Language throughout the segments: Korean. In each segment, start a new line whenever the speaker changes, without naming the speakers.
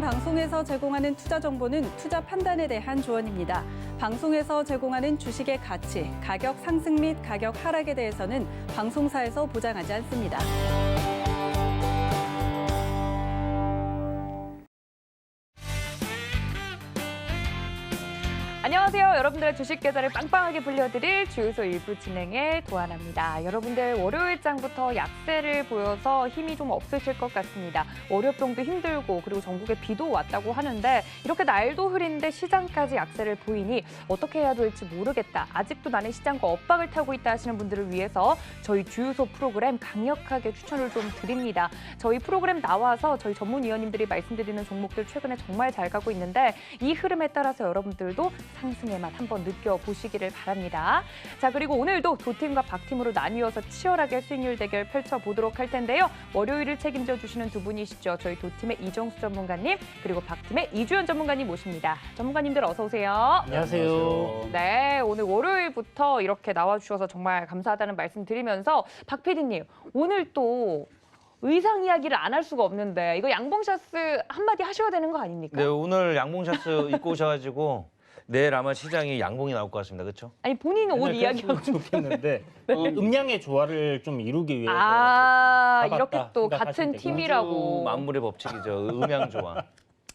방송에서 제공하는 투자 정보는 투자 판단에 대한 조언입니다. 방송에서 제공하는 주식의 가치, 가격 상승 및 가격 하락에 대해서는 방송사에서 보장하지 않습니다.
안녕하세요. 여러분들의 주식 계좌를 빵빵하게 불려드릴 주유소 일부 진행의 도하나입니다. 여러분들 월요일장부터 약세를 보여서 힘이 좀 없으실 것 같습니다. 월요병도 힘들고 그리고 전국에 비도 왔다고 하는데 이렇게 날도 흐린데 시장까지 약세를 보이니 어떻게 해야 될지 모르겠다. 아직도 나는 시장과 엇박을 타고 있다 하시는 분들을 위해서 저희 주유소 프로그램 강력하게 추천을 좀 드립니다. 저희 프로그램 나와서 저희 전문위원님들이 말씀드리는 종목들 최근에 정말 잘 가고 있는데 이 흐름에 따라서 여러분들도 상승의 맛 한번 느껴보시기를 바랍니다. 자, 그리고 오늘도 도팀과 박팀으로 나뉘어서 치열하게 수익률 대결 펼쳐보도록 할 텐데요. 월요일을 책임져 주시는 두 분이시죠. 저희 도팀의 이정수 전문가님 그리고 박팀의 이주연 전문가님 모십니다. 전문가님들 어서 오세요.
안녕하세요.
네, 오늘 월요일부터 이렇게 나와주셔서 정말 감사하다는 말씀 드리면서 박 PD님, 오늘 또 의상 이야기를 안 할 수가 없는데 이거 양봉샤스 한마디 하셔야 되는 거 아닙니까?
네, 오늘 양봉샤스 입고 오셔가지고 내일 아마 시장이 양봉이 나올 것 같습니다. 그렇죠?
아니 본인은 옷 이야기하고
좋겠는데 음양의 조화를 좀 이루기 위해서
이렇게 또
생각하시면
같은
되고요.
팀이라고.
만물의 법칙이죠. 음양조화.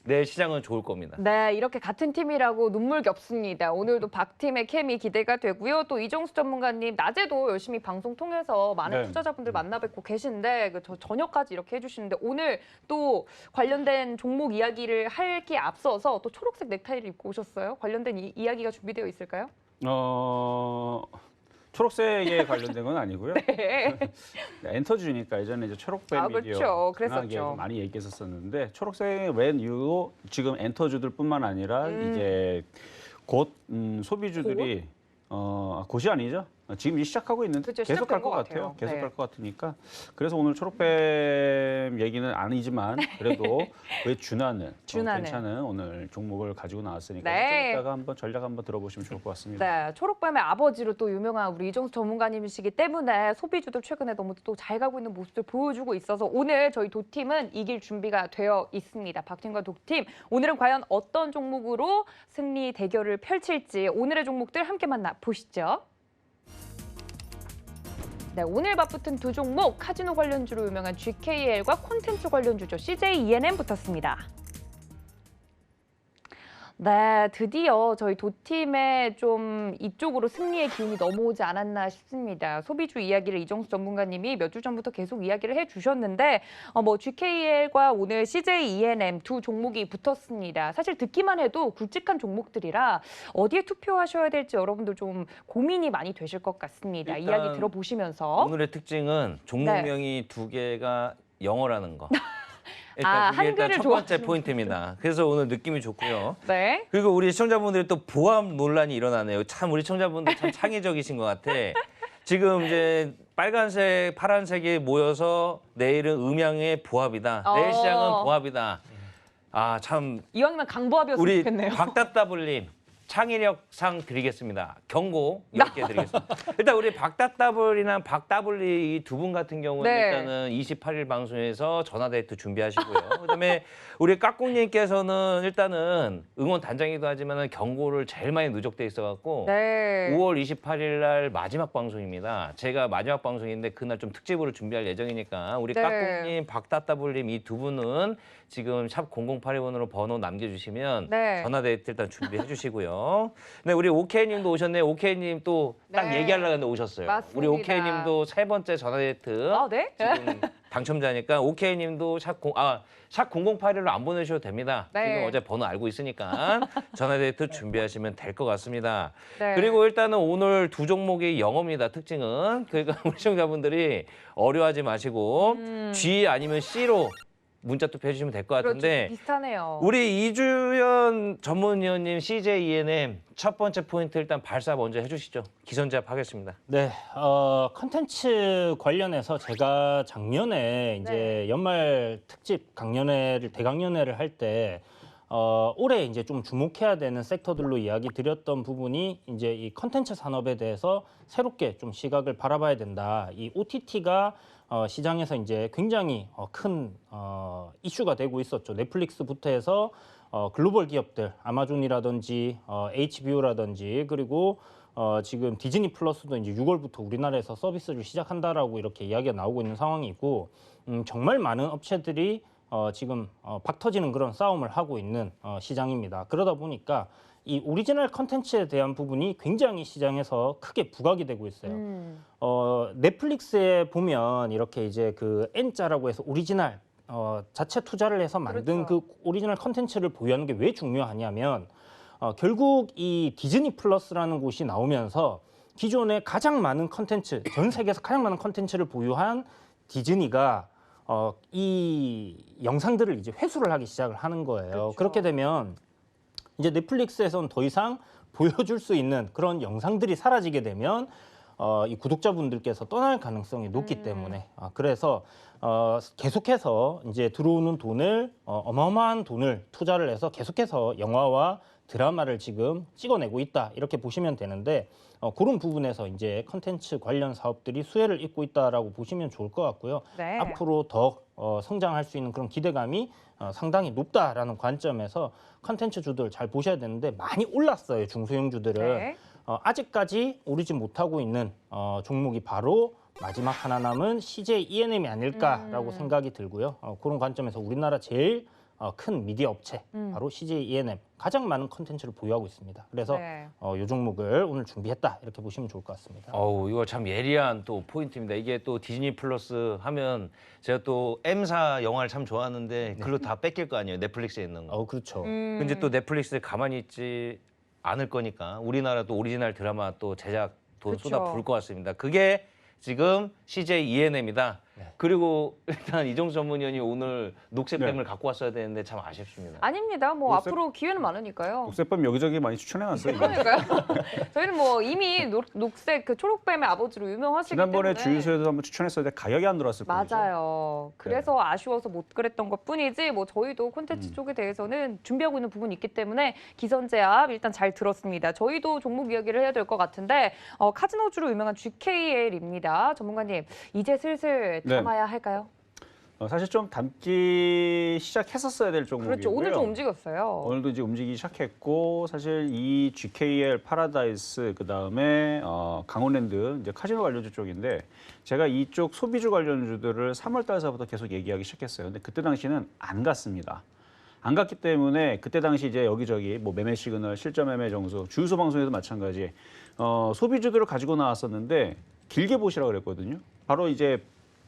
내일 시장은 좋을 겁니다.
네, 이렇게 같은 팀이라고 눈물겹습니다. 오늘도 박팀의 케미 기대가 되고요. 또 이정수 전문가님 낮에도 열심히 방송 통해서 많은
네.
투자자분들 만나뵙고 계신데 저녁까지 이렇게 해주시는데 오늘 또 관련된 종목 이야기를 하기에 앞서서 또 초록색 넥타이를 입고 오셨어요. 관련된 이야기가 준비되어 있을까요?
초록색에 관련된 건 아니고요.
네.
엔터주니까 예전에 이제 초록뱀
아,
미디어
그렇죠. 그랬었죠.
강하게 많이 얘기했었는데 초록색 웬 이유로 지금 엔터주들뿐만 아니라 이제 곧 소비주들이 곧이 아니죠. 지금 이 시작하고 있는데
그렇죠.
계속 갈
시작된
것
것
같아요.
같아요.
계속
네.
갈 것 같으니까 그래서 오늘 초록뱀 얘기는 아니지만 그래도 왜 준하는 괜찮은 오늘 종목을 가지고 나왔으니까
네.
좀 이따가 한번 전략 한번 들어보시면 좋을 것 같습니다.
네, 초록뱀의 아버지로 또 유명한 우리 이정수 전문가님이시기 때문에 소비주들 최근에 너무 또 잘 가고 있는 모습들 보여주고 있어서 오늘 저희 도팀은 이길 준비가 되어 있습니다. 박팀과 도팀, 오늘은 과연 어떤 종목으로 승리 대결을 펼칠지 오늘의 종목들 함께 만나보시죠. 네, 오늘 맞붙은 두 종목, 카지노 관련주로 유명한 GKL과 콘텐츠 관련주죠. CJ ENM 붙었습니다. 네, 드디어 저희 도팀에 좀 이쪽으로 승리의 기운이 넘어오지 않았나 싶습니다. 소비주 이야기를 이정수 전문가님이 몇 주 전부터 계속 이야기를 해주셨는데 GKL과 오늘 CJ ENM 두 종목이 붙었습니다. 사실 듣기만 해도 굵직한 종목들이라 어디에 투표하셔야 될지 여러분들 좀 고민이 많이 되실 것 같습니다. 이야기 들어보시면서.
오늘의 특징은 종목명이 두 개가 영어라는 거. 그게
한글을
일단 첫 번째
좋아하시는
포인트입니다. 그래서 오늘 느낌이 좋고요.
네.
그리고 우리 시청자분들이 또 보합 논란이 일어나네요. 참 우리 시청자분들 참 창의적이신 것 같아. 지금 이제 빨간색, 파란색이 모여서 내일은 음양의 보합이다. 내일 시장은 보합이다. 아, 참
이왕이면 강보합이었으면
우리
좋겠네요.
박다따블님 창의력상 드리겠습니다. 경고 10개 드리겠습니다. 일단 우리 박다따블이나 박다블리 이 두 분 같은 경우는
네.
일단은 28일 방송에서 전화데이트 준비하시고요. 그다음에 우리 까꿍님께서는 일단은 응원 단장이기도 하지만 경고를 제일 많이 누적돼 있어갖고
네.
5월 28일 날 마지막 방송입니다. 제가 마지막 방송인데 그날 좀 특집으로 준비할 예정이니까 우리
네.
까꿍님, 박다따블님 이 두 분은 지금 샵 0082번으로 번호 남겨주시면
네.
전화데이트 일단 준비해 주시고요. 네, 우리 오케이님도 오셨네요. 오케이님 또 딱
네.
얘기하려고 했는데 오셨어요.
맞습니다.
우리 오케이님도 세 번째 전화데이트
네?
지금 당첨자니까 오케이님도 샵 0081로 안 보내셔도 됩니다.
네.
지금 어제 번호 알고 있으니까 전화데이트 준비하시면 될 것 같습니다.
네.
그리고 일단은 오늘 두 종목이 영어입니다. 특징은 그러니까 우리 시청자분들이 어려워하지 마시고 G 아니면 C로 문자 투표해 주시면 될 것 같은데
그렇죠. 비슷하네요.
우리 이주연 전문위원님 CJ ENM 첫 번째 포인트 일단 발사 먼저 해주시죠. 기선제압 하겠습니다.
네, 컨텐츠 관련해서 제가 작년에 이제 연말 특집 강연회를 대강연회를 할 때 올해 이제 좀 주목해야 되는 섹터들로 이야기 드렸던 부분이 이제 이 컨텐츠 산업에 대해서 새롭게 좀 시각을 바라봐야 된다. 이 OTT가 시장에서 이제 굉장히 큰 이슈가 되고 있었죠. 넷플릭스부터 해서 글로벌 기업들, 아마존이라든지 HBO라든지 그리고 지금 디즈니 플러스도 이제 6월부터 우리나라에서 서비스를 시작한다라고 이렇게 이야기가 나오고 있는 상황이고 정말 많은 업체들이 지금 박 터지는 그런 싸움을 하고 있는 시장입니다. 그러다 보니까 이 오리지널 컨텐츠에 대한 부분이 굉장히 시장에서 크게 부각이 되고 있어요. 넷플릭스에 보면 이렇게 이제 그 N자라고 해서 오리지널 자체 투자를 해서 만든
그렇죠.
그 오리지널 컨텐츠를 보유하는 게 왜 중요하냐면 결국 이 디즈니 플러스라는 곳이 나오면서 기존에 가장 많은 컨텐츠, 전 세계에서 가장 많은 컨텐츠를 보유한 디즈니가 이 영상들을 이제 회수를 하기 시작을 하는 거예요.
그렇죠.
그렇게 되면 이제 넷플릭스에서는 더 이상 보여줄 수 있는 그런 영상들이 사라지게 되면 이 구독자분들께서 떠날 가능성이 높기 때문에 그래서 계속해서 이제 들어오는 돈을 어마어마한 돈을 투자를 해서 계속해서 영화와 드라마를 지금 찍어내고 있다 이렇게 보시면 되는데 그런 부분에서 이제 컨텐츠 관련 사업들이 수혜를 잇고 있다라고 보시면 좋을 것 같고요.
네.
앞으로 더 성장할 수 있는 그런 기대감이 상당히 높다라는 관점에서 컨텐츠주들 잘 보셔야 되는데 많이 올랐어요. 중소형주들은.
네.
아직까지 오르지 못하고 있는 종목이 바로 마지막 하나 남은 CJ ENM이 아닐까라고 생각이 들고요. 그런 관점에서 우리나라 제일 큰 미디어 업체 바로 CJ ENM 가장 많은 컨텐츠를 보유하고 있습니다. 그래서
네.
이 종목을 오늘 준비했다 이렇게 보시면 좋을 것 같습니다.
이거 참 예리한 또 포인트입니다. 이게 또 디즈니 플러스 하면 제가 또 M사 영화를 참 좋아하는데 글로 다 뺏길 거 아니에요. 넷플릭스에 있는 거.
그렇죠.
근데 또 넷플릭스에 가만히 있지 않을 거니까 우리나라도 오리지널 드라마 또 제작 돈
그쵸.
쏟아 부을 것 같습니다. 그게 지금 CJ ENM이다. 그리고 일단 이정수 전문위원이 오늘 녹색뱀을 갖고 왔어야 되는데 참 아쉽습니다.
아닙니다. 뭐
녹색-
앞으로 기회는 많으니까요.
녹색뱀 여기저기 많이 추천해놨어요. 이거.
그러니까요. 저희는 뭐 이미 녹색 그 초록뱀의 아버지로 유명하시기
지난번에
때문에.
주유소에도 한번 추천했었는데 가격이 안 들어왔을 거예요.
맞아요. 그래서 아쉬워서 못 그랬던 것뿐이지 뭐 저희도 콘텐츠 쪽에 대해서는 준비하고 있는 부분이 있기 때문에 기선제압 일단 잘 들었습니다. 저희도 종목 이야기를 해야 될 것 같은데 카지노주로 유명한 GKL입니다. 전문가님 이제 슬슬
네.
담아야 할까요?
사실 좀 담기 시작했었어야 될 종목이고요.
그렇죠. 오늘 좀 움직였어요.
오늘도 이제 움직이기 시작했고 사실 이 GKL 파라다이스 그다음에 강원랜드 이제 카지노 관련주 쪽인데 제가 이쪽 소비주 관련주들을 3월 달서부터 계속 얘기하기 시작했어요. 근데 그때 당시는 안 갔습니다. 안 갔기 때문에 그때 당시 이제 여기저기 뭐 매매 시그널, 실전 매매 정수, 주유소 방송에도 마찬가지 소비주들을 가지고 나왔었는데 길게 보시라고 그랬거든요. 바로 이제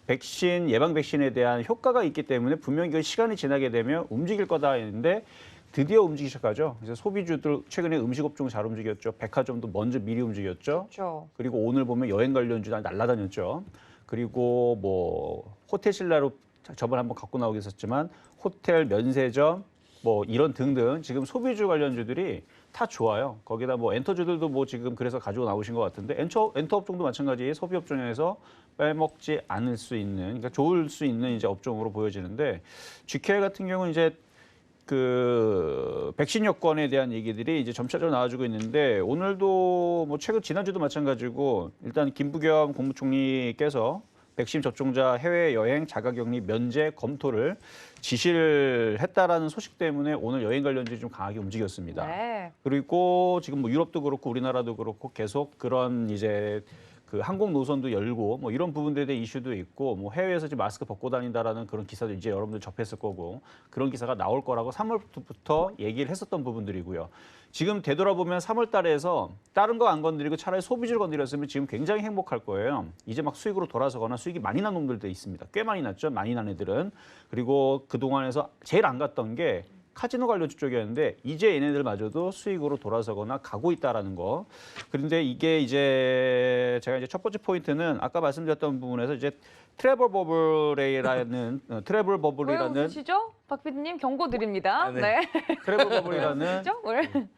백신, 예방 백신에 대한 효과가 있기 때문에 분명히 그 시간이 지나게 되면 움직일 거다 했는데 드디어 움직이기 시작하죠. 그래서 소비주들 최근에 음식업종 잘 움직였죠. 백화점도 먼저 미리 움직였죠.
그렇죠.
그리고 오늘 보면 여행 관련주 날라다녔죠. 그리고 뭐 호텔 신라로 저번에 한번 갖고 나오긴 했었지만 호텔, 면세점 뭐 이런 등등 지금 소비주 관련주들이 다 좋아요. 거기다 뭐 엔터주들도 뭐 지금 그래서 가지고 나오신 것 같은데 엔터 업종도 마찬가지 소비 업종에서 빼먹지 않을 수 있는 그러니까 좋을 수 있는 이제 업종으로 보여지는데 GKL 같은 경우는 이제 그 백신 여권에 대한 얘기들이 이제 점차적으로 나와주고 있는데 오늘도 뭐 최근 지난주도 마찬가지고 일단 김부겸 국무총리께서 백신 접종자 해외 여행 자가격리 면제 검토를 지시를 했다라는 소식 때문에 오늘 여행 관련주이 좀 강하게 움직였습니다.
네.
그리고 지금 뭐 유럽도 그렇고 우리나라도 그렇고 계속 그런 이제 그 항공 노선도 열고 뭐 이런 부분들에 대한 이슈도 있고 뭐 해외에서 지금 마스크 벗고 다닌다라는 그런 기사도 이제 여러분들 접했을 거고 그런 기사가 나올 거라고 3월부터 얘기를 했었던 부분들이고요. 지금 되돌아보면 3월 달에서 다른 거 안 건드리고 차라리 소비주를 건드렸으면 지금 굉장히 행복할 거예요. 이제 막 수익으로 돌아서거나 수익이 많이 난 놈들도 있습니다. 꽤 많이 났죠. 많이 난 애들은. 그리고 그동안에서 제일 안 갔던 게 카지노 관련주 쪽이었는데 이제 얘네들마저도 수익으로 돌아서거나 가고 있다라는 거. 그런데 이게 이제 제가 이제 첫 번째 포인트는 아까 말씀드렸던 부분에서 이제 트래블 버블이라는 트래블
왜
버블이라는
웃으시죠? 박 PD님 경고 드립니다.
네.
네.
트래블 버블이라는
그죠? 오늘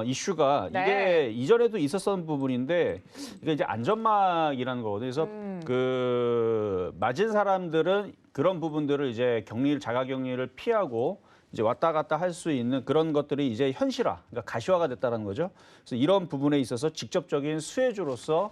이슈가
네.
이게 이전에도 있었던 부분인데 이게 이제 안전막이라는 거거든요. 그래서 그 맞은 사람들은 그런 부분들을 이제 자가격리를 피하고 이제 왔다 갔다 할 수 있는 그런 것들이 이제 현실화, 그러니까 가시화가 됐다는 거죠. 그래서 이런 부분에 있어서 직접적인 수혜주로서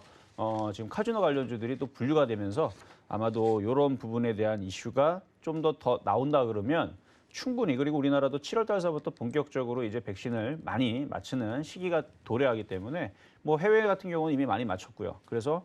지금 카지노 관련주들이 또 분류가 되면서 아마도 이런 부분에 대한 이슈가 좀 더 나온다 그러면 충분히 그리고 우리나라도 7월 달서부터 본격적으로 이제 백신을 많이 맞추는 시기가 도래하기 때문에 뭐 해외 같은 경우는 이미 많이 맞췄고요. 그래서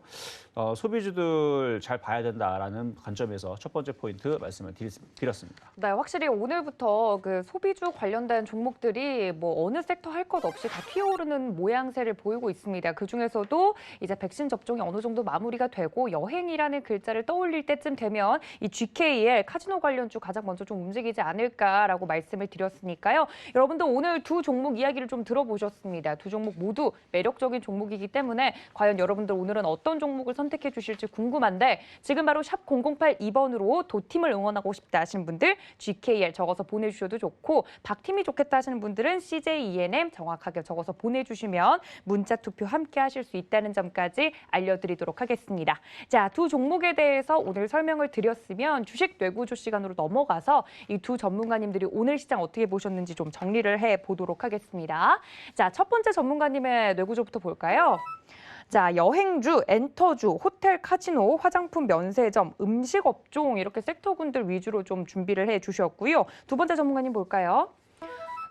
소비주들 잘 봐야 된다라는 관점에서 첫 번째 포인트 말씀을 드렸습니다.
네, 확실히 오늘부터 그 소비주 관련된 종목들이 뭐 어느 섹터 할 것 없이 다 튀어오르는 모양새를 보이고 있습니다. 그 중에서도 이제 백신 접종이 어느 정도 마무리가 되고 여행이라는 글자를 떠올릴 때쯤 되면 이 GKL 카지노 관련주 가장 먼저 좀 움직이지 않을까라고 말씀을 드렸으니까요. 여러분들 오늘 두 종목 이야기를 좀 들어보셨습니다. 두 종목 모두 매력적인 종목이기 때문에 과연 여러분들 오늘은 어떤 종목을 선택해 주실지 궁금한데 지금 바로 샵 0082번으로 도팀을 응원하고 싶다 하시는 분들 GKL 적어서 보내주셔도 좋고 박팀이 좋겠다 하시는 분들은 CJENM 정확하게 적어서 보내주시면 문자 투표 함께 하실 수 있다는 점까지 알려드리도록 하겠습니다. 자, 두 종목에 대해서 오늘 설명을 드렸으면 주식 뇌구조 시간으로 넘어가서 이 두 전문가님들이 오늘 시장 어떻게 보셨는지 좀 정리를 해보도록 하겠습니다. 자, 첫 번째 전문가님의 뇌구조부터 볼까요? 자, 여행주, 엔터주, 호텔, 카지노, 화장품, 면세점, 음식 업종 이렇게 섹터군들 위주로 좀 준비를 해주셨고요. 두 번째 전문가님 볼까요?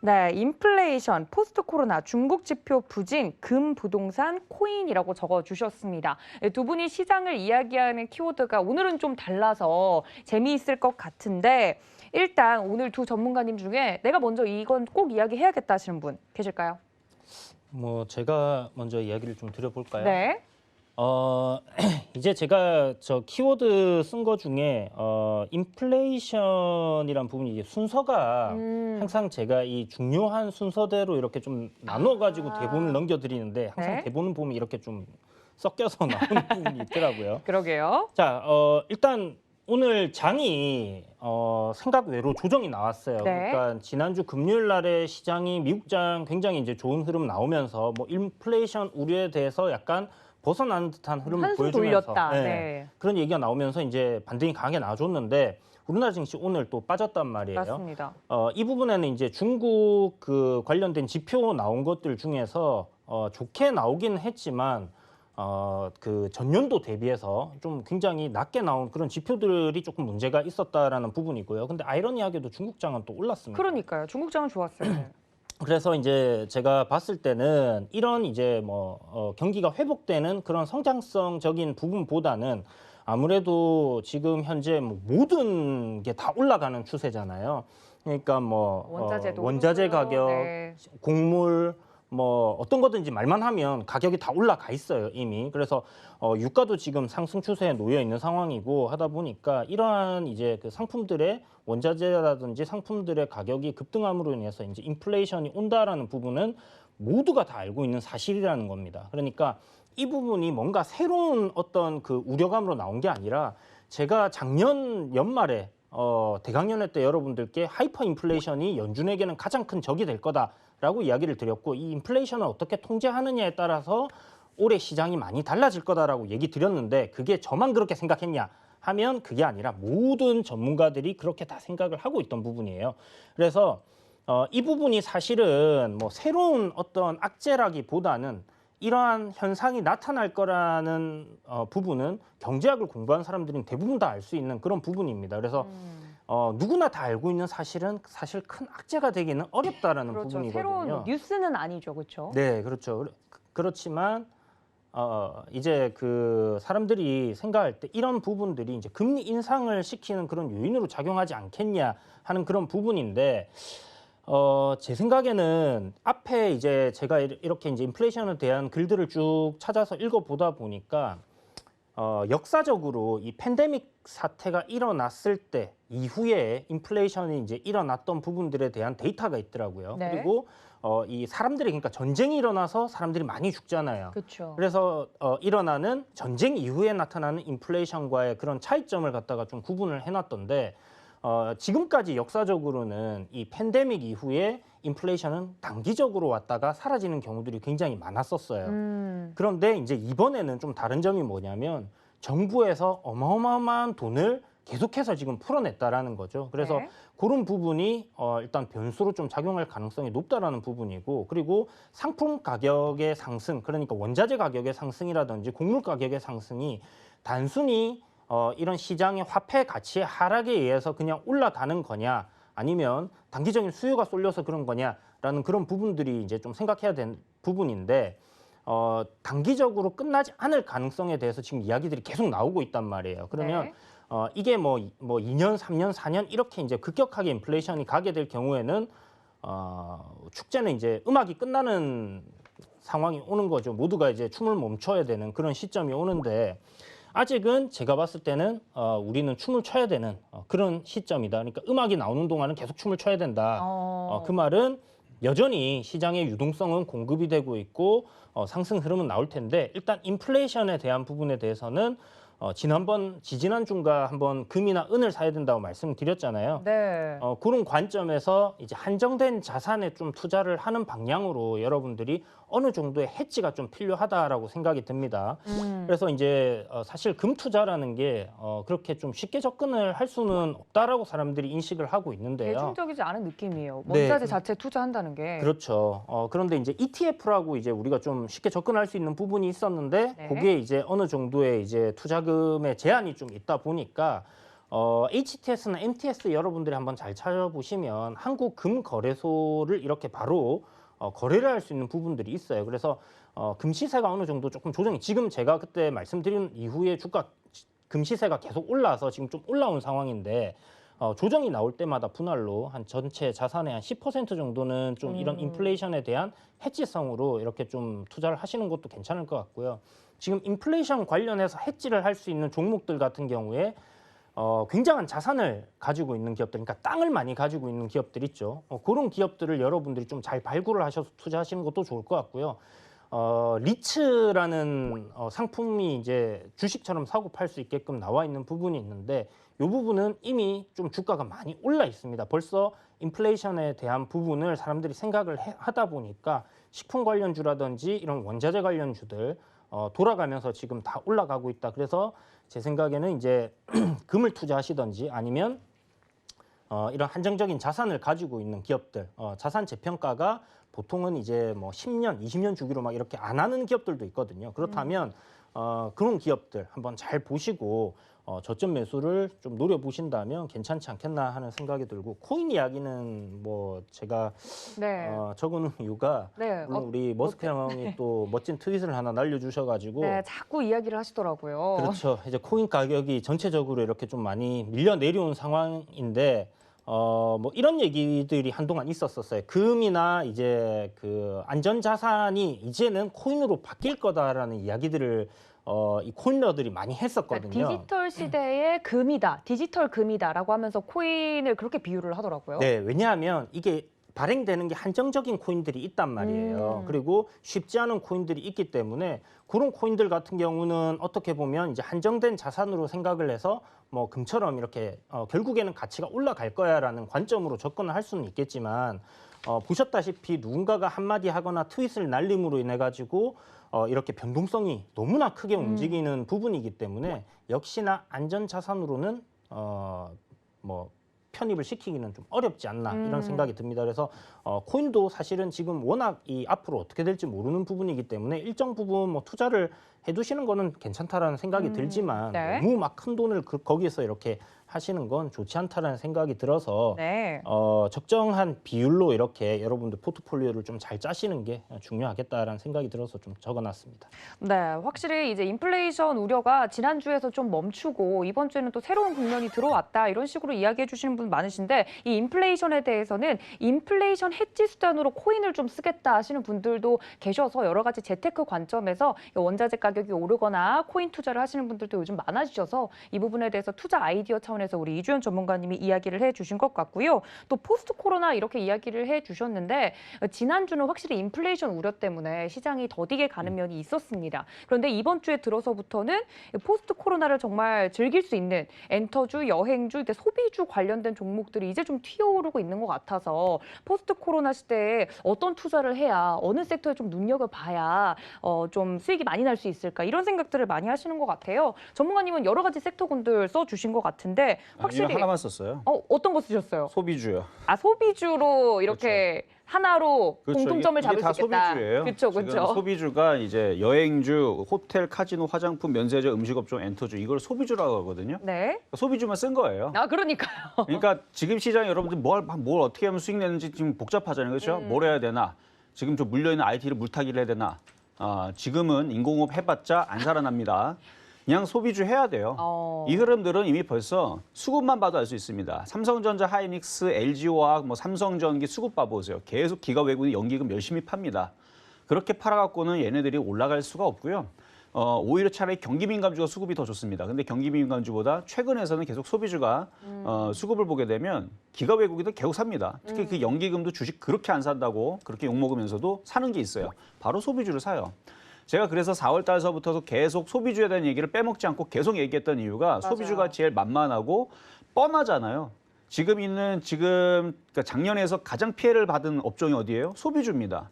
네, 인플레이션, 포스트 코로나, 중국 지표 부진, 금, 부동산, 코인이라고 적어주셨습니다. 두 분이 시장을 이야기하는 키워드가 오늘은 좀 달라서 재미있을 것 같은데 일단 오늘 두 전문가님 중에 내가 먼저 이건 꼭 이야기해야겠다 하시는 분 계실까요?
뭐 제가 먼저 이야기를 좀 드려볼까요?
네.
이제 제가 저 키워드 쓴 거 중에 인플레이션이란 부분이 이제 순서가 항상 제가 이 중요한 순서대로 이렇게 좀 나눠가지고 대본을 넘겨드리는데 항상
네.
대본을 보면 이렇게 좀 섞여서 나오는 부분이 있더라고요.
그러게요.
자, 일단 오늘 장이 생각 외로 조정이 나왔어요.
네.
그러니까 지난주 금요일 날에 시장이 미국장 굉장히 이제 좋은 흐름 나오면서 뭐 인플레이션 우려에 대해서 약간 벗어나는 듯한 흐름을
한숨
보여주면서
돌렸다. 네.
그런 얘기가 나오면서 이제 반등이 강하게 나와줬는데 우리나라 증시 오늘 또 빠졌단 말이에요.
맞습니다.
이 부분에는 이제 중국 그 관련된 지표 나온 것들 중에서 좋게 나오긴 했지만 그 전년도 대비해서 좀 굉장히 낮게 나온 그런 지표들이 조금 문제가 있었다라는 부분이고요. 근데 아이러니하게도 중국장은 또 올랐습니다.
그러니까요. 중국장은 좋았어요.
그래서 이제 제가 봤을 때는 이런 이제 뭐 경기가 회복되는 그런 성장성적인 부분보다는 아무래도 지금 현재 뭐 모든 게 다 올라가는 추세잖아요. 그러니까 뭐
원자재도
원자재
오르고요.
가격,
네.
곡물 뭐 어떤 거든지 말만 하면 가격이 다 올라가 있어요 이미. 그래서 유가도 지금 상승 추세에 놓여 있는 상황이고 하다 보니까 이러한 이제 그 상품들의 원자재라든지 상품들의 가격이 급등함으로 인해서 이제 인플레이션이 온다라는 부분은 모두가 다 알고 있는 사실이라는 겁니다. 그러니까 이 부분이 뭔가 새로운 어떤 그 우려감으로 나온 게 아니라 제가 작년 연말에 대강연회 때 여러분들께 하이퍼 인플레이션이 연준에게는 가장 큰 적이 될 거다라고 이야기를 드렸고 이 인플레이션을 어떻게 통제하느냐에 따라서 올해 시장이 많이 달라질 거다라고 얘기 드렸는데 그게 저만 그렇게 생각했냐 하면 그게 아니라 모든 전문가들이 그렇게 다 생각을 하고 있던 부분이에요. 그래서 이 부분이 사실은 뭐 새로운 어떤 악재라기보다는 이러한 현상이 나타날 거라는 부분은 경제학을 공부한 사람들은 대부분 다 알 수 있는 그런 부분입니다. 그래서 누구나 다 알고 있는 사실은 사실 큰 악재가 되기는 어렵다라는
그렇죠.
부분이거든요.
새로운 뉴스는 아니죠, 그렇죠?
네, 그렇죠. 그렇지만 이제 그 사람들이 생각할 때 이런 부분들이 이제 금리 인상을 시키는 그런 요인으로 작용하지 않겠냐 하는 그런 부분인데. 제 생각에는 앞에 이제 제가 이렇게 이제 인플레이션에 대한 글들을 쭉 찾아서 읽어보다 보니까 역사적으로 이 팬데믹 사태가 일어났을 때 이후에 인플레이션이 이제 일어났던 부분들에 대한 데이터가 있더라고요.
네.
그리고 이 사람들이 그러니까 전쟁이 일어나서 사람들이 많이 죽잖아요.
그렇죠.
그래서 일어나는 전쟁 이후에 나타나는 인플레이션과의 그런 차이점을 갖다가 좀 구분을 해놨던데 지금까지 역사적으로는 이 팬데믹 이후에 인플레이션은 단기적으로 왔다가 사라지는 경우들이 굉장히 많았었어요. 그런데 이제 이번에는 좀 다른 점이 뭐냐면 정부에서 어마어마한 돈을 계속해서 지금 풀어냈다라는 거죠. 그래서
네.
그런 부분이 일단 변수로 좀 작용할 가능성이 높다라는 부분이고 그리고 상품 가격의 상승, 그러니까 원자재 가격의 상승이라든지 곡물 가격의 상승이 단순히 이런 시장의 화폐 가치의 하락에 의해서 그냥 올라가는 거냐, 아니면 단기적인 수요가 쏠려서 그런 거냐라는 그런 부분들이 이제 좀 생각해야 되는 부분인데, 단기적으로 끝나지 않을 가능성에 대해서 지금 이야기들이 계속 나오고 있단 말이에요. 그러면
네.
이게 뭐 2년, 3년, 4년 이렇게 이제 급격하게 인플레이션이 가게 될 경우에는 축제는 이제 음악이 끝나는 상황이 오는 거죠. 모두가 이제 춤을 멈춰야 되는 그런 시점이 오는데, 아직은 제가 봤을 때는 우리는 춤을 춰야 되는 그런 시점이다. 그러니까 음악이 나오는 동안은 계속 춤을 춰야 된다. 그 말은 여전히 시장의 유동성은 공급이 되고 있고 상승 흐름은 나올 텐데, 일단 인플레이션에 대한 부분에 대해서는 지지난주인가 한번 금이나 은을 사야 된다고 말씀드렸잖아요.
네.
그런 관점에서 이제 한정된 자산에 좀 투자를 하는 방향으로 여러분들이 어느 정도의 해지가 좀 필요하다라고 생각이 듭니다. 그래서 이제 사실 금 투자라는 게 그렇게 좀 쉽게 접근을 할 수는 없다라고 사람들이 인식을 하고 있는데요.
대중적이지 않은 느낌이에요.
네.
원자재 자체에 투자한다는 게.
그렇죠. 그런데 이제 ETF라고 이제 우리가 좀 쉽게 접근할 수 있는 부분이 있었는데,
네.
그게 이제 어느 정도의 이제 투자금의 제한이 좀 있다 보니까 HTS나 MTS 여러분들이 한번 잘 찾아보시면 한국금거래소를 이렇게 바로 거래를 할 수 있는 부분들이 있어요. 그래서 금 시세가 어느 정도 조금 조정이, 지금 제가 그때 말씀드린 이후에 금 시세가 계속 올라서 지금 좀 올라온 상황인데, 조정이 나올 때마다 분할로 한 전체 자산의 한 10% 정도는 좀 이런 인플레이션에 대한 해지성으로 이렇게 좀 투자를 하시는 것도 괜찮을 것 같고요. 지금 인플레이션 관련해서 해지를 할 수 있는 종목들 같은 경우에 굉장한 자산을 가지고 있는 기업들, 그러니까 땅을 많이 가지고 있는 기업들 있죠. 그런 기업들을 여러분들이 좀 잘 발굴을 하셔서 투자하시는 것도 좋을 것 같고요. 리츠라는 상품이 이제 주식처럼 사고 팔 수 있게끔 나와 있는 부분이 있는데, 이 부분은 이미 좀 주가가 많이 올라 있습니다. 벌써 인플레이션에 대한 부분을 사람들이 생각을 하다 보니까 식품 관련주라든지 이런 원자재 관련주들 돌아가면서 지금 다 올라가고 있다. 그래서 제 생각에는 이제 금을 투자하시든지 아니면 이런 한정적인 자산을 가지고 있는 기업들, 자산 재평가가 보통은 이제 뭐 10년, 20년 주기로 막 이렇게 안 하는 기업들도 있거든요. 그렇다면 그런 기업들 한번 잘 보시고 저점 매수를 좀 노려보신다면 괜찮지 않겠나 하는 생각이 들고, 코인 이야기는 뭐 제가
네.
적은 이유가
네.
물론 우리 머스크 형이 또 멋진 트윗을 하나 날려주셔가지고
네, 자꾸 이야기를 하시더라고요.
그렇죠. 이제 코인 가격이 전체적으로 이렇게 좀 많이 밀려 내려온 상황인데, 뭐 이런 얘기들이 한동안 있었어요. 금이나 이제 그 안전자산이 이제는 코인으로 바뀔 거다라는 이야기들을 이 코인러들이 많이 했었거든요.
그러니까 디지털 시대의 금이다, 디지털 금이다라고 하면서 코인을 그렇게 비유를 하더라고요.
네, 왜냐하면 이게 발행되는 게 한정적인 코인들이 있단 말이에요. 그리고 쉽지 않은 코인들이 있기 때문에 그런 코인들 같은 경우는 어떻게 보면 이제 한정된 자산으로 생각을 해서 뭐 금처럼 이렇게 결국에는 가치가 올라갈 거야라는 관점으로 접근을 할 수는 있겠지만, 보셨다시피 누군가가 한마디 하거나 트윗을 날림으로 인해 가지고 이렇게 변동성이 너무나 크게 움직이는 부분이기 때문에 역시나 안전 자산으로는 뭐 편입을 시키기는 좀 어렵지 않나 이런 생각이 듭니다. 그래서 코인도 사실은 지금 워낙 이 앞으로 어떻게 될지 모르는 부분이기 때문에 일정 부분 뭐 투자를 해두시는 거는 괜찮다라는 생각이 들지만,
네.
너무 막 큰 돈을 거기에서 이렇게 하시는 건 좋지 않다라는 생각이 들어서
네.
적정한 비율로 이렇게 여러분들 포트폴리오를 좀 잘 짜시는 게 중요하겠다라는 생각이 들어서 좀 적어놨습니다.
네, 확실히 이제 인플레이션 우려가 지난주에서 좀 멈추고 이번 주에는 또 새로운 국면이 들어왔다, 이런 식으로 이야기해 주시는 분 많으신데, 이 인플레이션에 대해서는 인플레이션 해지 수단으로 코인을 좀 쓰겠다 하시는 분들도 계셔서 여러 가지 재테크 관점에서 원자재 가격이 오르거나 코인 투자를 하시는 분들도 요즘 많아지셔서 이 부분에 대해서 투자 아이디어 차원에서 우리 이주연 전문가님이 이야기를 해 주신 것 같고요. 또 포스트 코로나 이렇게 이야기를 해 주셨는데, 지난주는 확실히 인플레이션 우려 때문에 시장이 더디게 가는 면이 있었습니다. 그런데 이번 주에 들어서부터는 포스트 코로나를 정말 즐길 수 있는 엔터주, 여행주, 소비주 관련된 종목들이 이제 좀 튀어오르고 있는 것 같아서 포스트 코로나 시대에 어떤 투자를 해야, 어느 섹터에 좀 눈여겨봐야 좀 수익이 많이 날 수 있을까, 이런 생각들을 많이 하시는 것 같아요. 전문가님은 여러 가지 섹터군들 써주신 것 같은데 썼는데 확실히
하나만 썼어요.
어떤 거 쓰셨어요?
소비주요.
아, 소비주로 이렇게 하나로
그렇죠.
공통점을
이게
잡을
다
수 있겠다.
소비주예요.
그렇죠,
지금
그렇죠.
소비주가 이제 여행주, 호텔, 카지노, 화장품, 면세점, 음식업종, 엔터주 이걸 소비주라고 하거든요.
네.
소비주만 쓴 거예요.
아, 그러니까요.
그러니까 지금 시장에 여러분들 뭘 어떻게 하면 수익 내는지 지금 복잡하잖아요. 그렇죠? 뭘 해야 되나? 지금 좀 물려있는 IT를 물타기를 해야 되나? 지금은 인공호흡 해봤자 안 살아납니다. 그냥 소비주 해야 돼요. 이 흐름들은 이미 벌써 수급만 봐도 알 수 있습니다. 삼성전자, 하이닉스, LG화학, 뭐 삼성전기 수급 봐보세요. 계속 기가 외국인 연기금 열심히 팝니다. 그렇게 팔아갖고는 얘네들이 올라갈 수가 없고요. 오히려 차라리 경기민감주가 수급이 더 좋습니다. 근데 경기민감주보다 최근에서는 계속 소비주가 수급을 보게 되면 기가 외국인들 계속 삽니다. 특히 그 연기금도 주식 그렇게 안 산다고 그렇게 욕먹으면서도 사는 게 있어요. 바로 소비주를 사요. 제가 그래서 4월 달서부터 계속 소비주에 대한 얘기를 빼먹지 않고 계속 얘기했던 이유가
맞아요.
소비주가 제일 만만하고 뻔하잖아요. 그러니까 작년에서 가장 피해를 받은 업종이 어디예요? 소비주입니다.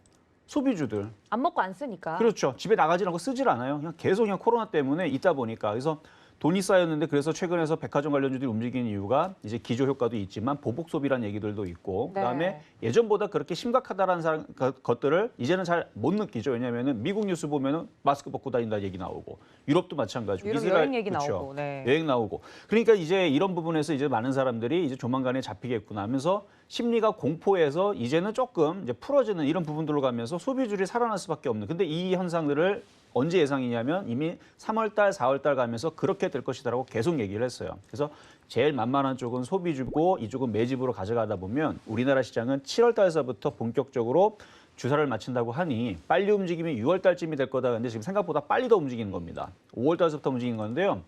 소비주들.
안 먹고 안 쓰니까.
그렇죠. 집에 나가지 않고 쓰질 않아요. 그냥 계속 코로나 때문에 있다 보니까. 그래서 돈이 쌓였는데 그래서 최근에서 백화점 관련주들이 움직이는 이유가 이제 기조 효과도 있지만 보복 소비라는 얘기들도 있고
네.
그다음에 예전보다 그렇게 심각하다라는 것들을 이제는 잘 못 느끼죠. 왜냐하면은 미국 뉴스 보면은 마스크 벗고 다닌다 얘기 나오고 유럽도 마찬가지고
유럽
이스라엘
여행 얘기
그렇죠.
나오고. 네.
여행 나오고 그러니까 이제 이런 부분에서 이제 많은 사람들이 이제 조만간에 잡히겠구나 하면서 심리가 공포에서 이제는 조금 이제 풀어지는 이런 부분들로 가면서 소비주들이 살아날 수밖에 없는. 근데 이 현상들을 언제 예상이냐면 이미 3월 달, 4월 달 가면서 그렇게 될 것이다라고 계속 얘기를 했어요. 그래서 제일 만만한 쪽은 소비주고 이쪽은 매집으로 가져가다 보면 우리나라 시장은 7월 달서부터 본격적으로 주사를 맞춘다고 하니 빨리 움직이면 6월 달쯤이 될 거다. 근데 지금 생각보다 빨리 더 움직이는 겁니다. 5월 달서부터 움직이는 건데요.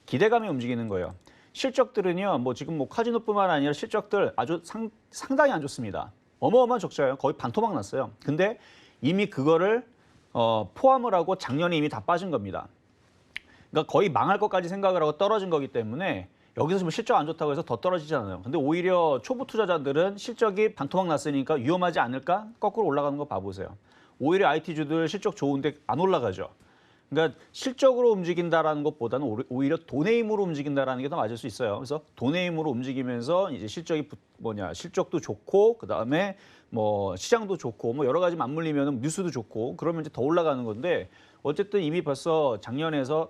기대감이 움직이는 거예요. 실적들은요. 뭐 지금 뭐 카지노뿐만 아니라 실적들 아주 상당히 안 좋습니다. 어마어마한 적자예요. 거의 반토막 났어요. 근데 이미 그거를 포함을 하고 작년에 이미 다 빠진 겁니다. 그러니까 거의 망할 것까지 생각을 하고 떨어진 거기 때문에 여기서 뭐 실적 안 좋다고 해서 더 떨어지지 않아요. 근데 오히려 초보 투자자들은 실적이 반토막 났으니까 위험하지 않을까? 거꾸로 올라가는 거 봐보세요. 오히려 IT주들 실적 좋은데 안 올라가죠. 그러니까 실적으로 움직인다라는 것보다는 오히려 돈의 힘으로 움직인다라는 게 더 맞을 수 있어요. 그래서 돈의 힘으로 움직이면서 이제 실적도 좋고 그다음에 뭐 시장도 좋고 뭐 여러 가지 맞물리면 뉴스도 좋고 그러면 이제 더 올라가는 건데 어쨌든 이미 벌써 작년에서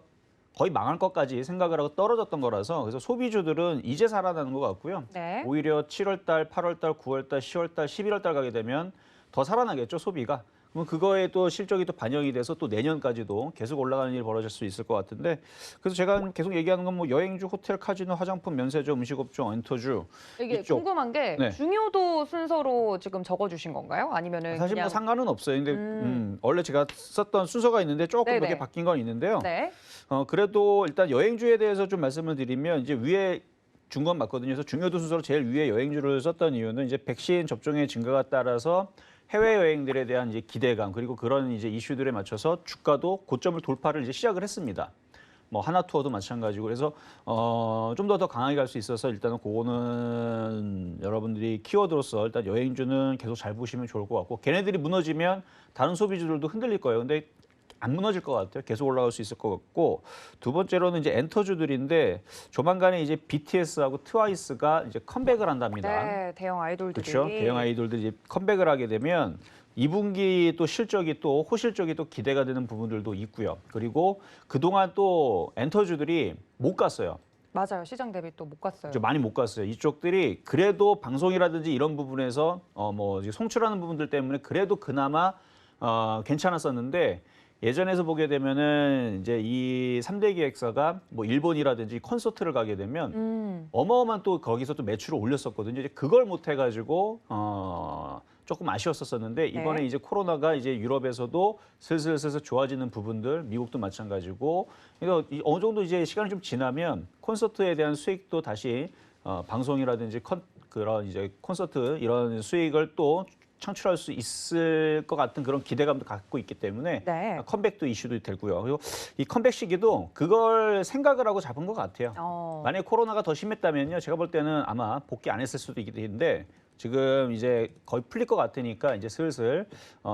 거의 망할 것까지 생각을 하고 떨어졌던 거라서 그래서 소비주들은 이제 살아나는 것 같고요.
네.
오히려 7월 달, 8월 달, 9월 달, 10월 달, 11월 달 가게 되면 더 살아나겠죠, 소비가. 그럼 그거에 또 실적이 또 반영이 돼서 또 내년까지도 계속 올라가는 일이 벌어질 수 있을 것 같은데 그래서 제가 계속 얘기하는 건 뭐 여행주, 호텔, 카지노, 화장품, 면세점, 음식업종, 엔터주
이게
이쪽.
궁금한 게
네.
중요도 순서로 지금 적어주신 건가요? 아니면은
사실
그냥
뭐 상관은 없어요. 근데 원래 제가 썼던 순서가 있는데 조금
네네.
몇 개 바뀐 건 있는데요.
네.
그래도 일단 여행주에 대해서 좀 말씀을 드리면 이제 위에 준 건 맞거든요. 그래서 중요도 순서로 제일 위에 여행주를 썼던 이유는 이제 백신 접종의 증가가 따라서 해외 여행들에 대한 이제 기대감 그리고 그런 이제 이슈들에 맞춰서 주가도 고점을 돌파를 이제 시작을 했습니다. 뭐 하나투어도 마찬가지고 그래서 좀 더 강하게 갈 수 있어서 일단은 그거는 여러분들이 키워드로서 일단 여행주는 계속 잘 보시면 좋을 것 같고 걔네들이 무너지면 다른 소비주들도 흔들릴 거예요. 근데 안 무너질 것 같아요. 계속 올라갈 수 있을 것 같고 두 번째로는 이제 엔터주들인데 조만간에 이제 BTS하고 트와이스가 이제 컴백을 한답니다.
네, 대형 아이돌들이.
그렇죠. 대형 아이돌들이 이제 컴백을 하게 되면 2분기 또 실적이 또 호실적이 또 기대가 되는 부분들도 있고요. 그리고 그동안 또 엔터주들이 못 갔어요.
맞아요. 시장 대비 또 못 갔어요.
좀 많이 못 갔어요. 이쪽들이 그래도 방송이라든지 이런 부분에서 뭐 송출하는 부분들 때문에 그래도 그나마 괜찮았었는데 예전에서 보게 되면은 이제 이 3대 기획사가 뭐 일본이라든지 콘서트를 가게 되면 어마어마한 또 거기서 또 매출을 올렸었거든요. 이제 그걸 못 해가지고 조금 아쉬웠었는데 이번에
네.
이제 코로나가 이제 유럽에서도 슬슬 좋아지는 부분들, 미국도 마찬가지고. 그래서 어느 정도 이제 시간이 좀 지나면 콘서트에 대한 수익도 다시 방송이라든지 그런 이제 콘서트 이런 수익을 또 창출할 수 있을 것 같은 그런 기대감도 갖고 있기 때문에
네.
컴백도 이슈도 되고요. 그리고 이 컴백 시기도 그걸 생각을 하고 잡은 것 같아요. 만약에 코로나가 더 심했다면요. 제가 볼 때는 아마 복귀 안 했을 수도 있는데 지금 이제 거의 풀릴 것 같으니까 이제 슬슬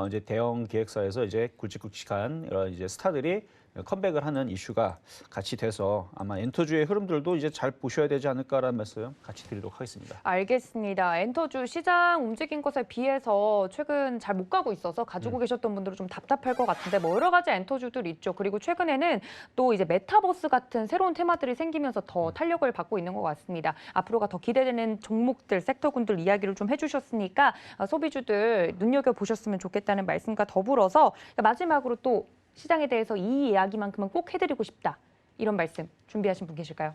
이제 대형 기획사에서 이제 굵직굵직한 이런 이제 스타들이 컴백을 하는 이슈가 같이 돼서 아마 엔터주의 흐름들도 이제 잘 보셔야 되지 않을까라는 말씀 같이 드리도록 하겠습니다.
알겠습니다. 엔터주 시장 움직인 것에 비해서 최근 잘 못 가고 있어서 가지고 계셨던 분들은 좀 답답할 것 같은데 뭐 여러 가지 엔터주들이 있죠. 그리고 최근에는 또 이제 메타버스 같은 새로운 테마들이 생기면서 더 탄력을 받고 있는 것 같습니다. 앞으로가 더 기대되는 종목들, 섹터군들 이야기를 좀 해주셨으니까 소비주들 눈여겨보셨으면 좋겠다는 말씀과 더불어서 마지막으로 또 시장에 대해서 이 이야기만큼은 꼭 해드리고 싶다. 이런 말씀 준비하신 분 계실까요?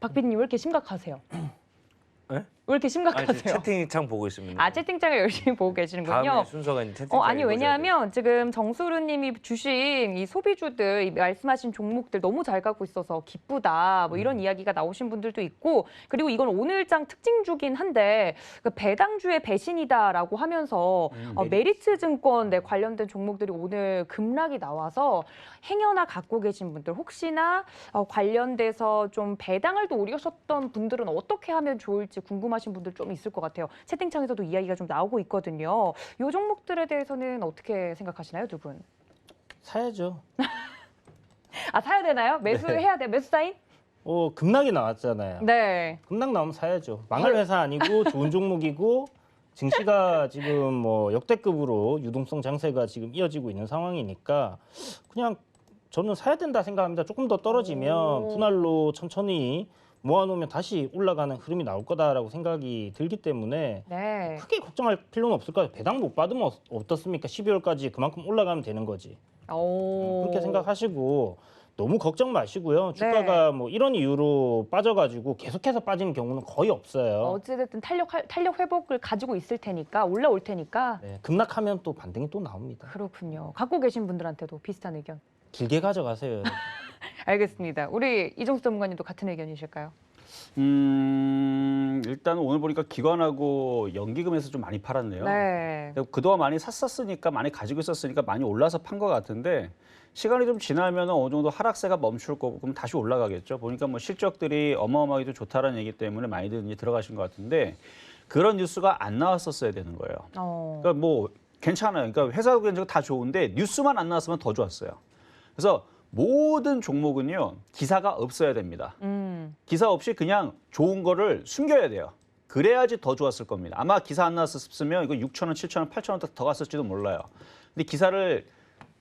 박 PD님 왜 이렇게 심각하세요?
네?
왜 이렇게
아니,
심각하세요?
채팅창 보고 있습니다.
채팅창을 열심히 보고 계시는군요.
다음에 순서가 이제 채팅창.
아니 왜냐하면 지금 정수르님이 주신 이 소비주들 이 말씀하신 종목들 너무 잘 가고 있어서 기쁘다 뭐 이런 이야기가 나오신 분들도 있고 그리고 이건 오늘장 특징주긴 한데 그 배당주의 배신이다라고 하면서 메리츠증권 관련된 종목들이 오늘 급락이 나와서 행여나 갖고 계신 분들 혹시나 관련돼서 좀 배당을 또 우려하셨던 분들은 어떻게 하면 좋을지 궁금하신 분들 좀 있을 것 같아요. 채팅창에서도 이야기가 좀 나오고 있거든요. 이 종목들에 대해서는 어떻게 생각하시나요, 두 분?
사야죠.
사야 되나요? 매수해야 돼. 매수 사인?
급락이 나왔잖아요.
네.
급락 나오면 사야죠. 망할 회사 아니고 좋은 종목이고 증시가 지금 뭐 역대급으로 유동성 장세가 지금 이어지고 있는 상황이니까 그냥 저는 사야 된다 생각합니다. 조금 더 떨어지면 분할로 천천히 모아놓으면 다시 올라가는 흐름이 나올 거다라고 생각이 들기 때문에
네.
크게 걱정할 필요는 없을 거예요. 배당 못 받으면 어떻습니까? 12월까지 그만큼 올라가면 되는 거지. 그렇게 생각하시고 너무 걱정 마시고요. 주가가 뭐 이런 이유로 빠져가지고 계속해서 빠지는 경우는 거의 없어요.
어찌됐든 탄력 회복을 가지고 있을 테니까 올라올 테니까.
네, 급락하면 또 반등이 또 나옵니다.
그렇군요. 갖고 계신 분들한테도 비슷한 의견.
길게 가져가세요.
알겠습니다. 우리 이정수 전문가님도 같은 의견이실까요?
일단 오늘 보니까 기관하고 연기금에서 좀 많이 팔았네요.
네.
그동안 많이 샀었으니까 많이 가지고 있었으니까 많이 올라서 판 것 같은데 시간이 좀 지나면 어느 정도 하락세가 멈출 거고 그럼 다시 올라가겠죠. 보니까 뭐 실적들이 어마어마하게 좋다라는 얘기 때문에 많이들 이제 들어가신 것 같은데 그런 뉴스가 안 나왔었어야 되는 거예요. 그러니까 뭐 괜찮아요. 그러니까 회사 경제가 다 좋은데 뉴스만 안 나왔으면 더 좋았어요. 그래서 모든 종목은요 기사가 없어야 됩니다. 기사 없이 그냥 좋은 거를 숨겨야 돼요. 그래야지 더 좋았을 겁니다. 아마 기사 안 나왔으면 이거 6,000원, 7,000원, 8,000원 더 갔을지도 몰라요. 근데 기사를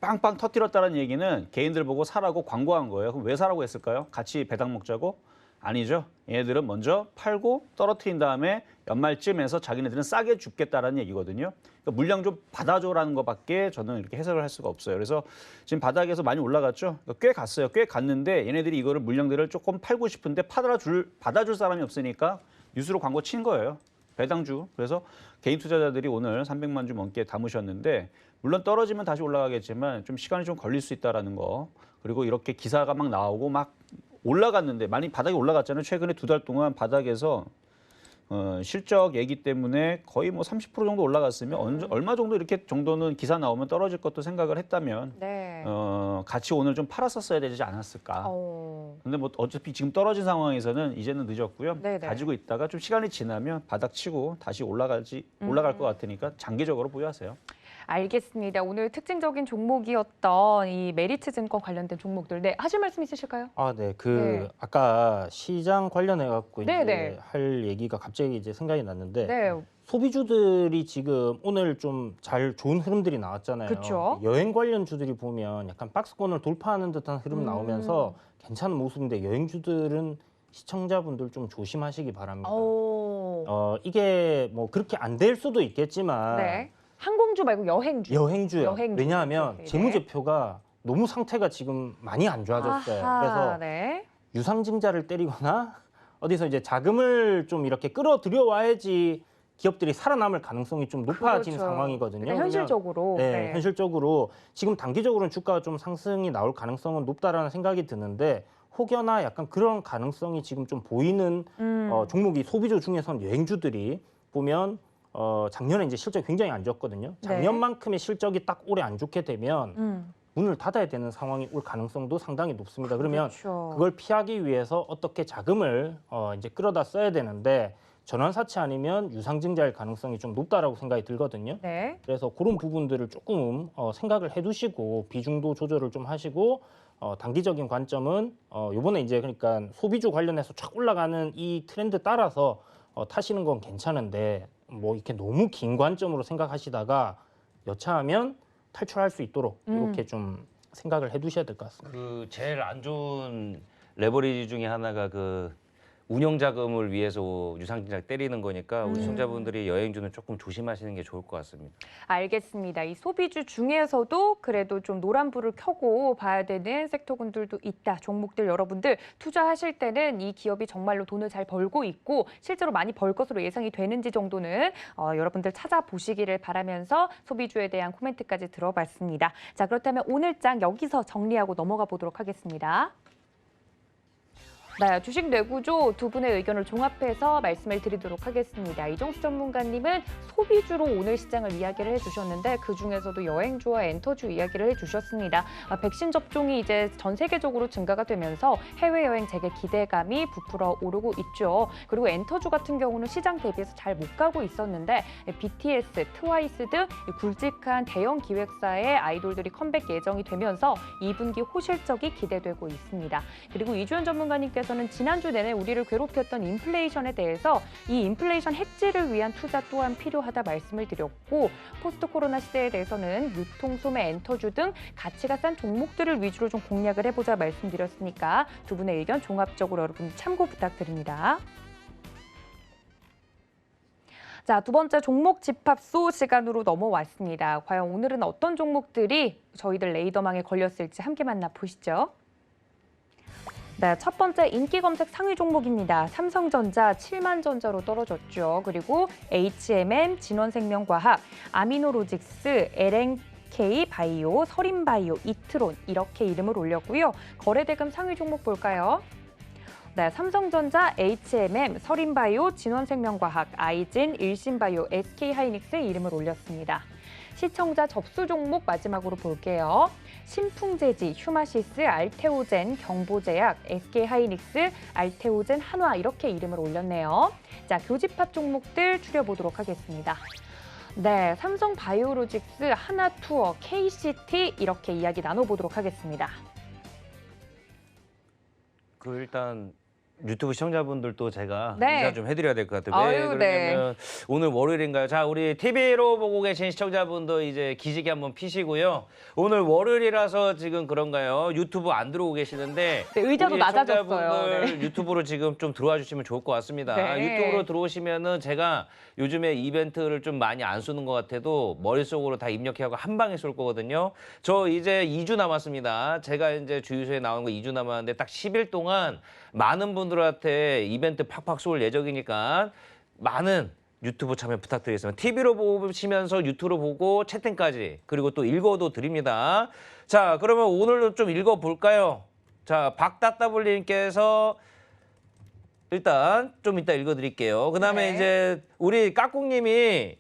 빵빵 터뜨렸다는 얘기는 개인들 보고 사라고 광고한 거예요. 그럼 왜 사라고 했을까요? 같이 배당 먹자고? 아니죠. 얘네들은 먼저 팔고 떨어뜨린 다음에 연말쯤에서 자기네들은 싸게 줍겠다라는 얘기거든요. 그러니까 물량 좀 받아줘라는 것밖에 저는 이렇게 해석을 할 수가 없어요. 그래서 지금 바닥에서 많이 올라갔죠. 그러니까 꽤 갔어요. 꽤 갔는데 얘네들이 이거를 물량들을 조금 팔고 싶은데 받아줄 사람이 없으니까 뉴스로 광고 친 거예요. 배당주. 그래서 개인 투자자들이 오늘 300만 주 넘게 담으셨는데 물론 떨어지면 다시 올라가겠지만 좀 시간이 좀 걸릴 수 있다라는 거. 그리고 이렇게 기사가 막 나오고 막 올라갔는데 많이 바닥에 올라갔잖아요. 최근에 2달 동안 바닥에서 실적 얘기 때문에 거의 뭐 30% 정도 올라갔으면 얼마 정도 이렇게 정도는 기사 나오면 떨어질 것도 생각을 했다면
네.
같이 오늘 좀 팔았었어야 되지 않았을까. 근데 뭐 어차피 지금 떨어진 상황에서는 이제는 늦었고요.
네네.
가지고 있다가 좀 시간이 지나면 바닥 치고 다시 올라갈 것 같으니까 장기적으로 보유하세요.
알겠습니다. 오늘 특징적인 종목이었던 이 메리츠증권 관련된 종목들. 네, 하실 말씀 있으실까요?
네,
네.
아까 시장 관련해 갖고
네,
이제
네.
할 얘기가 갑자기 이제 생각이 났는데
네.
소비주들이 지금 오늘 좀 좋은 흐름들이 나왔잖아요.
그쵸.
여행 관련주들이 보면 약간 박스권을 돌파하는 듯한 흐름 나오면서 괜찮은 모습인데 여행주들은 시청자분들 좀 조심하시기 바랍니다. 이게 뭐 그렇게 안 될 수도 있겠지만
네. 항공주 말고 여행주.
여행주요.
여행주.
왜냐하면
네.
재무제표가 너무 상태가 지금 많이 안 좋아졌어요.
아하,
그래서
네.
유상증자를 때리거나 어디서 이제 자금을 좀 이렇게 끌어들여 와야지 기업들이 살아남을 가능성이 좀 높아진
그렇죠.
상황이거든요.
그러니까 현실적으로.
네, 현실적으로 지금 단기적으로는 주가가 좀 상승이 나올 가능성은 높다라는 생각이 드는데 혹여나 약간 그런 가능성이 지금 좀 보이는 종목이 소비주 중에서는 여행주들이 보면 작년에 이제 실적이 굉장히 안 좋았거든요. 작년만큼의 실적이 딱 올해 안 좋게 되면 문을 닫아야 되는 상황이 올 가능성도 상당히 높습니다. 그러면
그렇죠.
그걸 피하기 위해서 어떻게 자금을 이제 끌어다 써야 되는데 전환사채 아니면 유상증자일 가능성이 좀 높다라고 생각이 들거든요.
네.
그래서 그런 부분들을 조금 생각을 해두시고 비중도 조절을 좀 하시고 단기적인 관점은 요번에 이제 그러니까 소비주 관련해서 쫙 올라가는 이 트렌드 따라서 타시는 건 괜찮은데 뭐 이렇게 너무 긴 관점으로 생각하시다가 여차하면 탈출할 수 있도록 이렇게 좀 생각을 해두셔야 될 것 같습니다.
그 제일 안 좋은 레버리지 중에 하나가 그 운영 자금을 위해서 유상증자 때리는 거니까 우리 시청자분들이 여행주는 조금 조심하시는 게 좋을 것 같습니다.
알겠습니다. 이 소비주 중에서도 그래도 좀 노란불을 켜고 봐야 되는 섹터군들도 있다. 종목들 여러분들 투자하실 때는 이 기업이 정말로 돈을 잘 벌고 있고 실제로 많이 벌 것으로 예상이 되는지 정도는 여러분들 찾아보시기를 바라면서 소비주에 대한 코멘트까지 들어봤습니다. 자, 그렇다면 오늘 장 여기서 정리하고 넘어가 보도록 하겠습니다. 네, 주식 뇌구조 두 분의 의견을 종합해서 말씀을 드리도록 하겠습니다. 이종수 전문가님은 소비주로 오늘 시장을 이야기를 해주셨는데 그중에서도 여행주와 엔터주 이야기를 해주셨습니다. 백신 접종이 이제 전 세계적으로 증가가 되면서 해외여행 재개 기대감이 부풀어 오르고 있죠. 그리고 엔터주 같은 경우는 시장 대비해서 잘 못 가고 있었는데 BTS, 트와이스 등 굵직한 대형 기획사의 아이돌들이 컴백 예정이 되면서 2분기 호실적이 기대되고 있습니다. 그리고 이주연 전문가님께서는 지난주 내내 우리를 괴롭혔던 인플레이션에 대해서 이 인플레이션 해지를 위한 투자 또한 필요하다 말씀을 드렸고 포스트 코로나 시대에 대해서는 유통, 소매, 엔터주 등 가치가 싼 종목들을 위주로 좀 공략을 해보자 말씀드렸으니까 두 분의 의견 종합적으로 여러분 참고 부탁드립니다. 자, 두 번째 종목 집합소 시간으로 넘어왔습니다. 과연 오늘은 어떤 종목들이 저희들 레이더망에 걸렸을지 함께 만나보시죠. 네, 첫 번째 인기 검색 상위 종목입니다. 삼성전자 7만전자로 떨어졌죠. 그리고 HMM, 진원생명과학, 아미노로직스, LNK 바이오, 서린바이오, 이트론 이렇게 이름을 올렸고요. 거래대금 상위 종목 볼까요? 네, 삼성전자, HMM, 서린바이오, 진원생명과학, 아이진, 일신바이오, SK하이닉스의 이름을 올렸습니다. 시청자 접수 종목 마지막으로 볼게요. 신풍제지, 휴마시스, 알테오젠, 경보제약, SK하이닉스, 알테오젠, 한화 이렇게 이름을 올렸네요. 자, 교집합 종목들 추려보도록 하겠습니다. 네, 삼성바이오로직스, 하나투어, KCT 이렇게 이야기 나눠보도록 하겠습니다.
그 일단 유튜브 시청자분들도 제가
네.
인사 좀 해드려야 될 것 같아요. 왜
아유,
그러냐면 오늘 월요일인가요? 자, 우리 TV로 보고 계신 시청자분도 이제 기지개 한번 피시고요. 오늘 월요일이라서 지금 그런가요? 유튜브 안 들어오고 계시는데
네, 의자도
우리
낮아졌어요.
시청자분들
네.
유튜브로 지금 좀 들어와 주시면 좋을 것 같습니다.
네.
유튜브로 들어오시면은 제가 요즘에 이벤트를 좀 많이 안 쏘는 것 같아도 머릿속으로 다 입력해하고 한 방에 쏠 거거든요. 저 이제 2주 남았습니다. 제가 이제 주유소에 나오는 거 2주 남았는데 딱 10일 동안 많은 분들한테 이벤트 팍팍 쏠 예정이니까 많은 유튜브 참여 부탁드리겠습니다. TV로 보시면서 유튜브로 보고 채팅까지 그리고 또 읽어도 드립니다. 자, 그러면 오늘도 좀 읽어볼까요? 자, 박다따블님께서 일단 좀 이따 읽어드릴게요. 그 다음에
네.
이제 우리 까꿍님이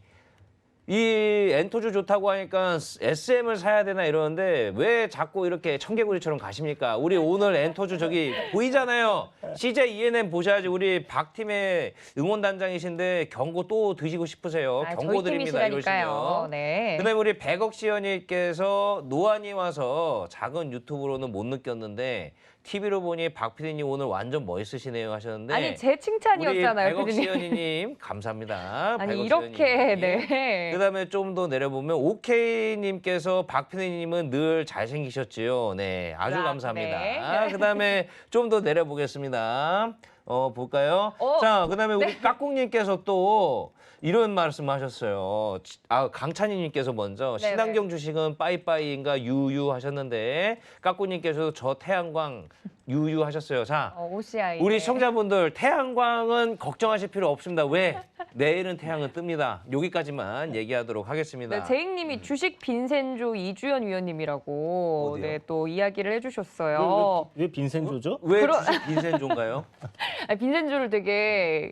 이 엔터주 좋다고 하니까 SM을 사야 되나 이러는데 왜 자꾸 이렇게 청개구리처럼 가십니까? 우리 오늘 엔터주 저기 보이잖아요. CJ ENM 보셔야지. 우리 박팀의 응원단장이신데 경고 또 드시고 싶으세요. 경고 드립니다. 이러시면.
네.
그다음에 우리 100억 시연님께서 노안이 와서 작은 유튜브로는 못 느꼈는데 TV로 보니 박 PD님 오늘 완전 멋있으시네요 하셨는데
아니, 제 칭찬이었잖아요,
우리 100억
피디님.
시연이님 감사합니다.
아니,
100억
이렇게,
시연이님.
네.
그다음에 좀 더 내려보면 오케이님께서 박 PD님은 늘 잘생기셨지요. 네, 아주
자,
감사합니다.
네.
그다음에 좀 더 내려보겠습니다. 볼까요? 자, 그다음에 우리 까꿍님께서 또 이런 말씀하셨어요. 강찬희님께서 먼저
네네.
신한경 주식은 빠이빠이인가 유유 하셨는데 까꿍님께서 저 태양광 유유 하셨어요. 자,
OCI.
우리
네.
시청자분들 태양광은 걱정하실 필요 없습니다. 왜? 내일은 태양은 뜹니다. 여기까지만 얘기하도록 하겠습니다.
네, 제익님이 주식 빈센조 이주연 위원님이라고
어디요?
네, 또 이야기를 해주셨어요.
왜 빈센조죠?
왜
그러-
주식 빈센조인가요?
아니, 빈센조를 되게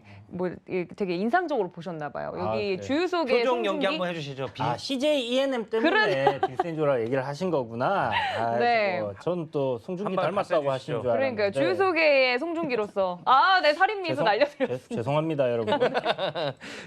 되게 인상적으로 보셨나 봐요. 여기
네.
주유소계
표정
송중기.
연기 한번 해주시죠.
CJ E&M 때문에 빈센조라 얘기를 하신 거구나.
네.
저는 또 송중기
한번
닮았다고
가르쳐
하신
주시죠.
줄 알았는데.
그러니까 주유소계의 송중기로서 네 살인미수 날려드렸어요.
죄송합니다, 여러분.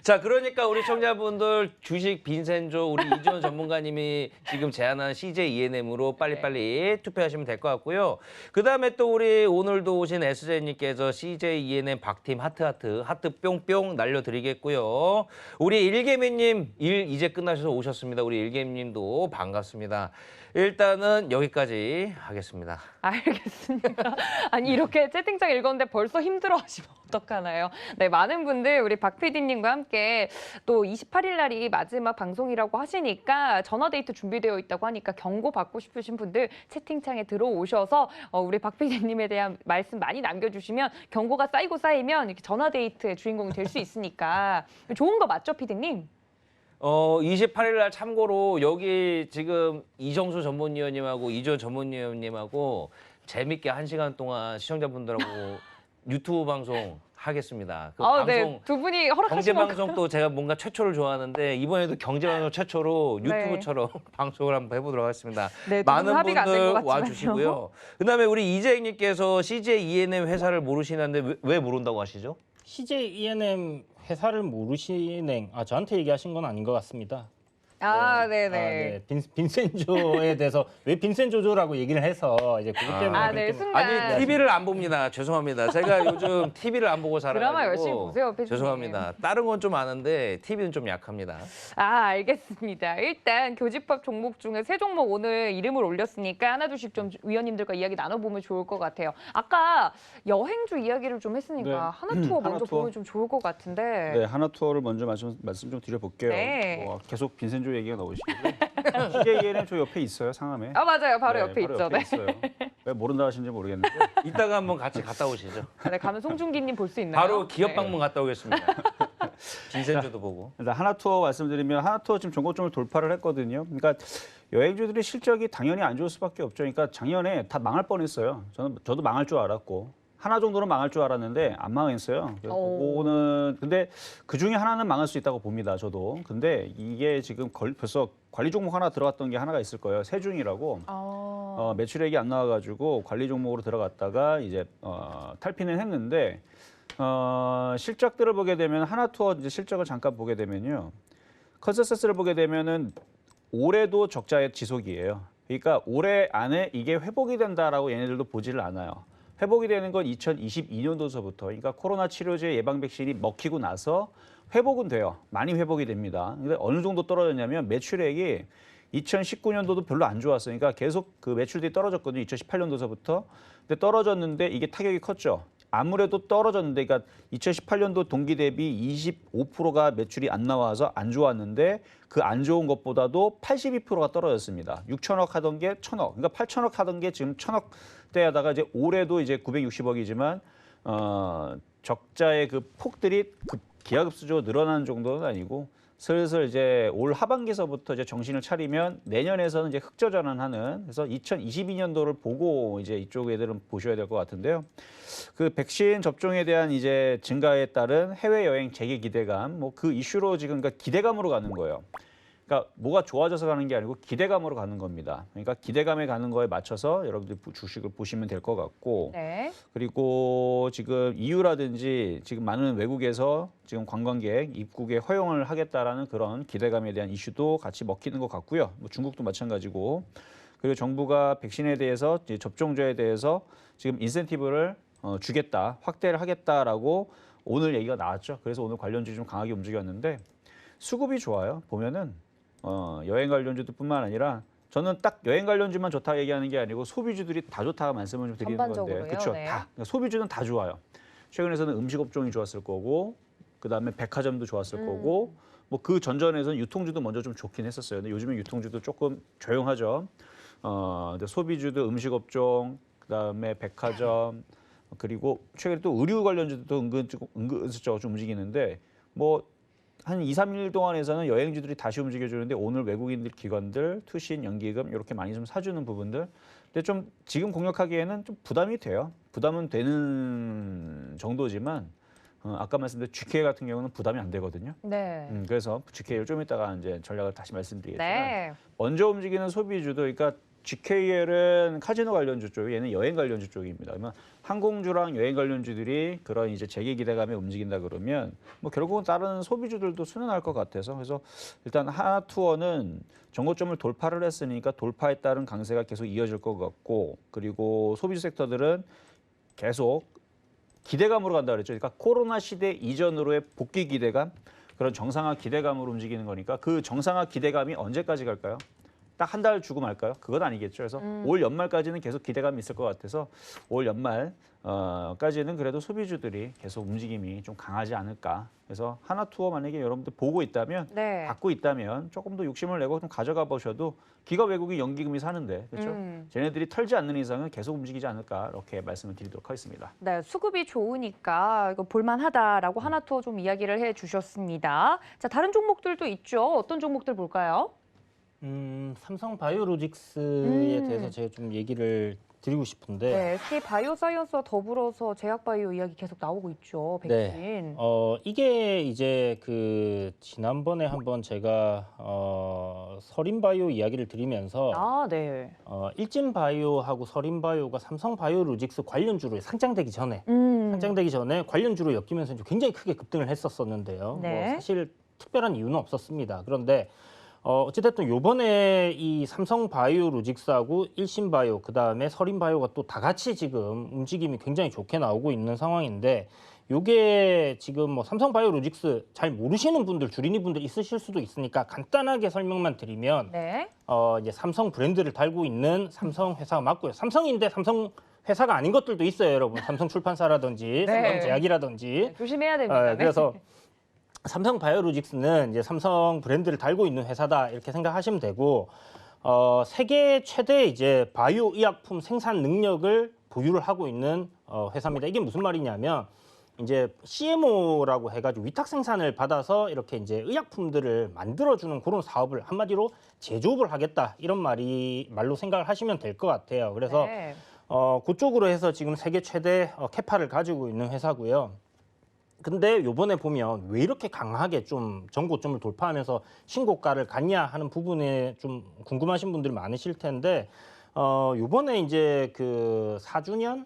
자, 그러니까 우리 시청자분들 주식 빈센조 우리 이지원 전문가님이 지금 제안한 CJ E&M으로 빨리빨리 투표하시면 될 것 같고요. 그다음에 또 우리 오늘도 오신 SJ님께서 CJ E&M 박팀 하트 뿅뿅 날려드리겠고요. 우리 일개미님 일 이제 끝나셔서 오셨습니다. 우리 일개미님도 반갑습니다. 일단은 여기까지 하겠습니다.
알겠습니다. 아니 이렇게 채팅창 읽었는데 벌써 힘들어하시면 어떡하나요? 네, 많은 분들 우리 박 PD님과 함께 또 28일 날이 마지막 방송이라고 하시니까 전화데이트 준비되어 있다고 하니까 경고 받고 싶으신 분들 채팅창에 들어오셔서 우리 박 PD님에 대한 말씀 많이 남겨주시면 경고가 쌓이면 이렇게 전화데이트의 주인공이 될 수 있으니까 좋은 거 맞죠, PD님?
28일 날 참고로 여기 지금 이정수 전문위원님하고 이지원 전문위원님하고 재밌게 1시간 동안 시청자분들하고 유튜브 방송 하겠습니다. 그 방송
네, 두 분이
경제
허락하시면
방송도 제가 뭔가 최초를 좋아하는데 이번에도 경제 방송 최초로
네.
유튜브처럼 방송을 한번 해보도록 하겠습니다.
네, 두분
많은
합의가 안된것
분들
같지만요.
와주시고요. 그다음에 우리 이재익님께서 CJ E&M 회사를 모르시는데 왜 모른다고 하시죠?
CJ E&M 회사를 모르시는 저한테 얘기하신 건 아닌 것 같습니다.
네네.
빈센조에 대해서 왜 빈센조조라고 얘기를 해서 이제 그것 때문에
네,
그렇게
순간.
아니 TV를 안 봅니다. 죄송합니다. 제가 요즘 TV를 안 보고 살아가지고
드라마 열심히 보세요, PD님.
죄송합니다. 다른 건 좀 아는데 TV는 좀 약합니다.
알겠습니다. 일단 교집합 종목 중에 세 종목 오늘 이름을 올렸으니까 하나둘씩 좀 위원님들과 이야기 나눠보면 좋을 것 같아요. 아까 여행주 이야기를 좀 했으니까
네.
하나투어 먼저
하나투어.
보면 좀 좋을 것 같은데.
네, 하나투어를 먼저 말씀 좀 드려볼게요.
네.
계속 빈센조 얘기가 나오시는데 CJ E&M 저 옆에 있어요, 상암에.
맞아요. 바로
네,
옆에 있죠. 네.
있어요. 왜 모른다 하시는지 모르겠는데.
이따가 한번 같이 갔다 오시죠.
네, 가면 송중기님 볼 수 있나요?
바로 기업
네.
방문 갔다 오겠습니다. 빈센조도 보고.
일단 하나투어 말씀드리면 하나투어 지금 전고점을 돌파를 했거든요. 그러니까 여행주들의 실적이 당연히 안 좋을 수밖에 없죠. 그러니까 작년에 다 망할 뻔했어요. 저도 망할 줄 알았고. 하나 정도는 망할 줄 알았는데 안 망했어요. 그거는 근데 그 중에 하나는 망할 수 있다고 봅니다. 저도. 근데 이게 지금 벌써 관리 종목 하나 들어갔던 게 하나가 있을 거예요. 세중이라고. 매출액이 안 나와가지고 관리 종목으로 들어갔다가 이제 탈피는 했는데 실적들을 보게 되면 하나투어 이제 실적을 잠깐 보게 되면요. 컨센서스를 보게 되면은 올해도 적자의 지속이에요. 그러니까 올해 안에 이게 회복이 된다라고 얘네들도 보지를 않아요. 회복이 되는 건 2022년도서부터, 그러니까 코로나 치료제 예방 백신이 먹히고 나서 회복은 돼요. 많이 회복이 됩니다. 근데 어느 정도 떨어졌냐면 매출액이 2019년도도 별로 안 좋았어요. 그러니까 계속 그 매출들이 떨어졌거든요. 2018년도서부터. 근데 떨어졌는데 이게 타격이 컸죠. 아무래도 떨어졌는데, 그러니까 2018년도 동기 대비 25%가 매출이 안 나와서 안 좋았는데 그 안 좋은 것보다도 82%가 떨어졌습니다. 6천억 하던 게 1,000억, 그러니까 8천억 하던 게 지금 1,000억대 하다가 이제 올해도 이제 960억이지만 적자의 그 폭들이 기하급수적으로 늘어나는 정도는 아니고 슬슬 이제 올 하반기서부터 이제 정신을 차리면 내년에서는 이제 흑저전환하는, 그래서 2022년도를 보고 이제 이쪽 애들은 보셔야 될 것 같은데요. 그 백신 접종에 대한 이제 증가에 따른 해외 여행 재개 기대감, 뭐 그 이슈로 지금 그러니까 기대감으로 가는 거예요. 그러니까 뭐가 좋아져서 가는 게 아니고 기대감으로 가는 겁니다. 그러니까 기대감에 가는 거에 맞춰서 여러분들 주식을 보시면 될 것 같고,
네.
그리고 지금 EU라든지 지금 많은 외국에서 지금 관광객 입국에 허용을 하겠다라는 그런 기대감에 대한 이슈도 같이 먹히는 것 같고요. 뭐 중국도 마찬가지고, 그리고 정부가 백신에 대해서 이제 접종자에 대해서 지금 인센티브를 주겠다, 확대를 하겠다라고 오늘 얘기가 나왔죠. 그래서 오늘 관련주 좀 강하게 움직였는데 수급이 좋아요. 보면은 여행 관련주뿐만 아니라 저는 딱 여행 관련주만 좋다 얘기하는 게 아니고 소비주들이 다 좋다 말씀을 좀 드리는 건데,
전반적으로요?
그렇죠?
네.
다 그러니까 소비주는 다 좋아요. 최근에서는 음식 업종이 좋았을 거고, 그 다음에 백화점도 좋았을 거고, 뭐 그 전전에서는 유통주도 먼저 좀 좋긴 했었어요. 근데 요즘에 유통주도 조금 조용하죠. 근데 소비주도 음식 업종, 그 다음에 백화점, 그리고 최근에 또 의류 관련주도 은근슬쩍 좀 움직이는데 뭐. 한 2, 3일 동안에서는 여행주들이 다시 움직여주는데 오늘 외국인들, 기관들, 투신, 연기금 이렇게 많이 좀 사주는 부분들. 근데 좀 지금 공략하기에는 좀 부담이 돼요. 부담은 되는 정도지만 아까 말씀드린 GK 같은 경우는 부담이 안 되거든요.
네.
그래서 GK를 좀 이따가 이제 전략을 다시 말씀드리겠지만
네.
먼저 움직이는 소비주도 그러니까 GKL은 카지노 관련주 쪽, 얘는 여행 관련주 쪽입니다. 그러면 항공주랑 여행 관련주들이 그런 이제 재개 기대감에 움직인다 그러면 뭐 결국은 다른 소비주들도 순응할 것 같아서 그래서 일단 하나투어는 정고점을 돌파를 했으니까 돌파에 따른 강세가 계속 이어질 것 같고 그리고 소비주 섹터들은 계속 기대감으로 간다 그랬죠. 그러니까 코로나 시대 이전으로의 복귀 기대감, 그런 정상화 기대감으로 움직이는 거니까 그 정상화 기대감이 언제까지 갈까요? 딱 한 달 주고 말까요? 그건 아니겠죠. 그래서 올 연말까지는 계속 기대감이 있을 것 같아서 올 연말까지는 그래도 소비주들이 계속 움직임이 좀 강하지 않을까. 그래서 하나투어 만약에 여러분들 보고 있다면,
네.
갖고 있다면 조금 더 욕심을 내고 좀 가져가 보셔도 기가 외국인 연기금이 사는데 그렇죠? 쟤네들이 털지 않는 이상은 계속 움직이지 않을까 이렇게 말씀을 드리도록 하겠습니다.
네, 수급이 좋으니까 이거 볼만하다라고 하나투어 좀 이야기를 해주셨습니다. 자, 다른 종목들도 있죠. 어떤 종목들 볼까요?
삼성 바이오로직스에
음.
대해서 제가 좀 얘기를 드리고 싶은데
네, SK 바이오사이언스와 더불어서 제약바이오 이야기 계속 나오고 있죠. 백신.
이게 이제 그 지난번에 한번 제가 서린바이오 이야기를 드리면서
아, 네.
일진바이오하고 서린바이오가 삼성 바이오로직스 관련주로 상장되기 전에 관련주로 엮이면서 이제 굉장히 크게 급등을 했었었는데요.
네.
뭐 사실 특별한 이유는 없었습니다. 그런데 어찌됐든 요번에 이 삼성 바이오로직스하고 일신바이오 그다음에 서린바이오가 또 다 같이 지금 움직임이 굉장히 좋게 나오고 있는 상황인데 요게 지금 뭐 삼성 바이오로직스 잘 모르시는 분들 주린이 분들 있으실 수도 있으니까 간단하게 설명만 드리면
네.
이제 삼성 브랜드를 달고 있는 삼성 회사가 맞고요. 삼성인데 삼성 회사가 아닌 것들도 있어요, 여러분. 삼성 출판사라든지 삼성 제약이라든지.
조심해야 됩니다. 네.
그래서 삼성 바이오로직스는 이제 삼성 브랜드를 달고 있는 회사다 이렇게 생각하시면 되고 세계 최대 이제 바이오 의약품 생산 능력을 보유를 하고 있는 회사입니다. 이게 무슨 말이냐면 이제 CMO라고 해가지고 위탁 생산을 받아서 이렇게 이제 의약품들을 만들어주는 그런 사업을 한마디로 제조업을 하겠다 이런 말로 생각을 하시면 될 것 같아요. 그래서
네.
그쪽으로 해서 지금 세계 최대 캐파를 가지고 있는 회사고요. 근데 요번에 보면 왜 이렇게 강하게 좀 전고점을 돌파하면서 신고가를 갔냐 하는 부분에 좀 궁금하신 분들이 많으실 텐데 요번에 이제 그 4주년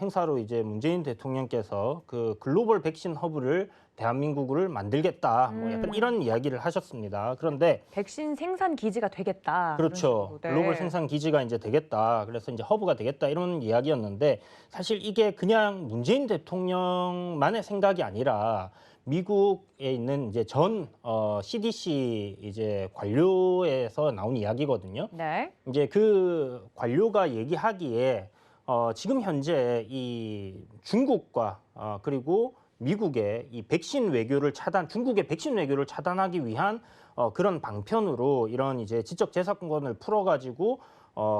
행사로 이제 문재인 대통령께서 그 글로벌 백신 허브를 대한민국을 만들겠다 뭐 약간 이런 이야기를 하셨습니다. 그런데
백신 생산 기지가 되겠다.
그렇죠.
네.
글로벌 생산 기지가 이제 되겠다. 그래서 이제 허브가 되겠다 이런 이야기였는데 사실 이게 그냥 문재인 대통령만의 생각이 아니라 미국에 있는 이제 전 CDC 이제 관료에서 나온 이야기거든요.
네.
이제 그 관료가 얘기하기에 지금 현재 이 중국과 그리고 미국의 이 백신 외교를 중국의 백신 외교를 차단하기 위한 그런 방편으로 이런 이제 지적 재산권을 풀어가지고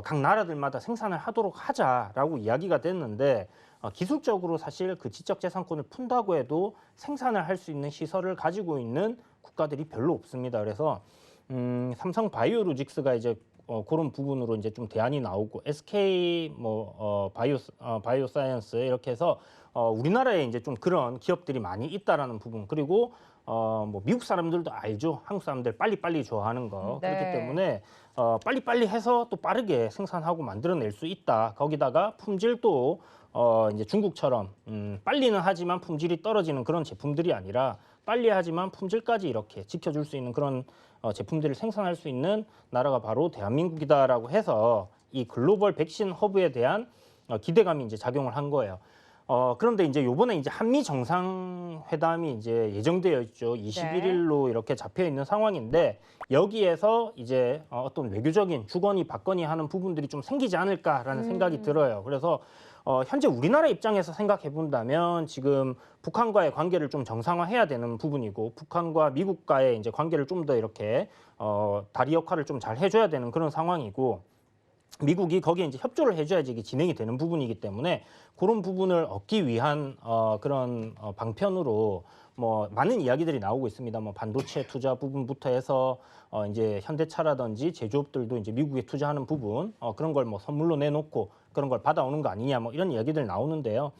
각 나라들마다 생산을 하도록 하자라고 이야기가 됐는데 기술적으로 사실 그 지적 재산권을 푼다고 해도 생산을 할 수 있는 시설을 가지고 있는 국가들이 별로 없습니다. 그래서 삼성 바이오로직스가 이제 그런 부분으로 이제 좀 대안이 나오고 SK 바이오사이언스 이렇게 해서 우리나라에 이제 좀 그런 기업들이 많이 있다라는 부분 그리고 뭐 미국 사람들도 알죠. 한국 사람들 빨리빨리 좋아하는 거.
네.
그렇기 때문에 빨리빨리 해서 또 빠르게 생산하고 만들어낼 수 있다. 거기다가 품질도 이제 중국처럼 빨리는 하지만 품질이 떨어지는 그런 제품들이 아니라 빨리 하지만 품질까지 이렇게 지켜줄 수 있는 그런 제품들을 생산할 수 있는 나라가 바로 대한민국이다라고 해서 이 글로벌 백신 허브에 대한 기대감이 이제 작용을 한 거예요. 그런데 이제 요번에 이제 한미 정상회담이 이제 예정되어 있죠. 21일로 이렇게 잡혀 있는 상황인데 여기에서 이제 어떤 외교적인 주거니 받거니 하는 부분들이 좀 생기지 않을까라는 생각이 들어요. 그래서 현재 우리나라 입장에서 생각해 본다면 지금 북한과의 관계를 좀 정상화해야 되는 부분이고 북한과 미국과의 이제 관계를 좀 더 이렇게 다리 역할을 좀 잘 해줘야 되는 그런 상황이고 미국이 거기에 이제 협조를 해줘야지 이게 진행이 되는 부분이기 때문에 그런 부분을 얻기 위한 그런 방편으로 뭐 많은 이야기들이 나오고 있습니다. 뭐 반도체 투자 부분부터 해서 이제 현대차라든지 제조업들도 이제 미국에 투자하는 부분 그런 걸 뭐 선물로 내놓고 그런 걸 받아오는 거 아니냐 뭐 이런 이야기들 나오는데요.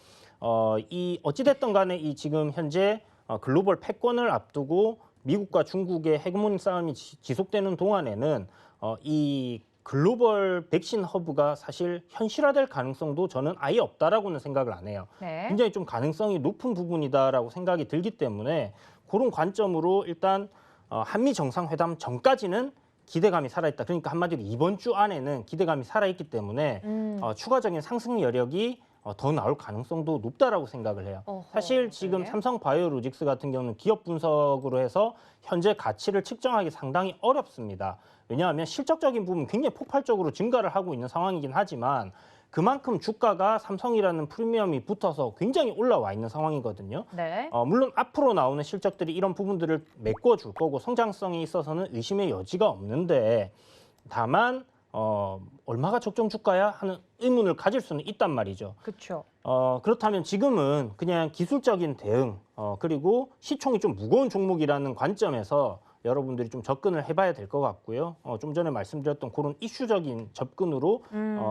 이 어찌됐든 간에 이 지금 현재 글로벌 패권을 앞두고 미국과 중국의 헤게모니 싸움이 지속되는 동안에는 이 글로벌 백신 허브가 사실 현실화될 가능성도 저는 아예 없다라고는 생각을 안 해요.
네.
굉장히 좀 가능성이 높은 부분이다라고 생각이 들기 때문에 그런 관점으로 일단 한미 정상회담 전까지는 기대감이 살아있다. 그러니까 한마디로 이번 주 안에는 기대감이 살아있기 때문에 추가적인 상승 여력이 더 나올 가능성도 높다라고 생각을 해요.
어허,
사실 지금
네.
삼성바이오로직스 같은 경우는 기업 분석으로 해서 현재 가치를 측정하기 상당히 어렵습니다. 왜냐하면 실적적인 부분 굉장히 폭발적으로 증가를 하고 있는 상황이긴 하지만 그만큼 주가가 삼성이라는 프리미엄이 붙어서 굉장히 올라와 있는 상황이거든요.
네.
물론 앞으로 나오는 실적들이 이런 부분들을 메꿔줄 거고 성장성에 있어서는 의심의 여지가 없는데 다만 얼마가 적정 주가야 하는 의문을 가질 수는 있단 말이죠.
그렇죠.
그렇다면 지금은 그냥 기술적인 대응 그리고 시총이 좀 무거운 종목이라는 관점에서 여러분들이 좀 접근을 해봐야 될 것 같고요. 좀 전에 말씀드렸던 그런 이슈적인 접근으로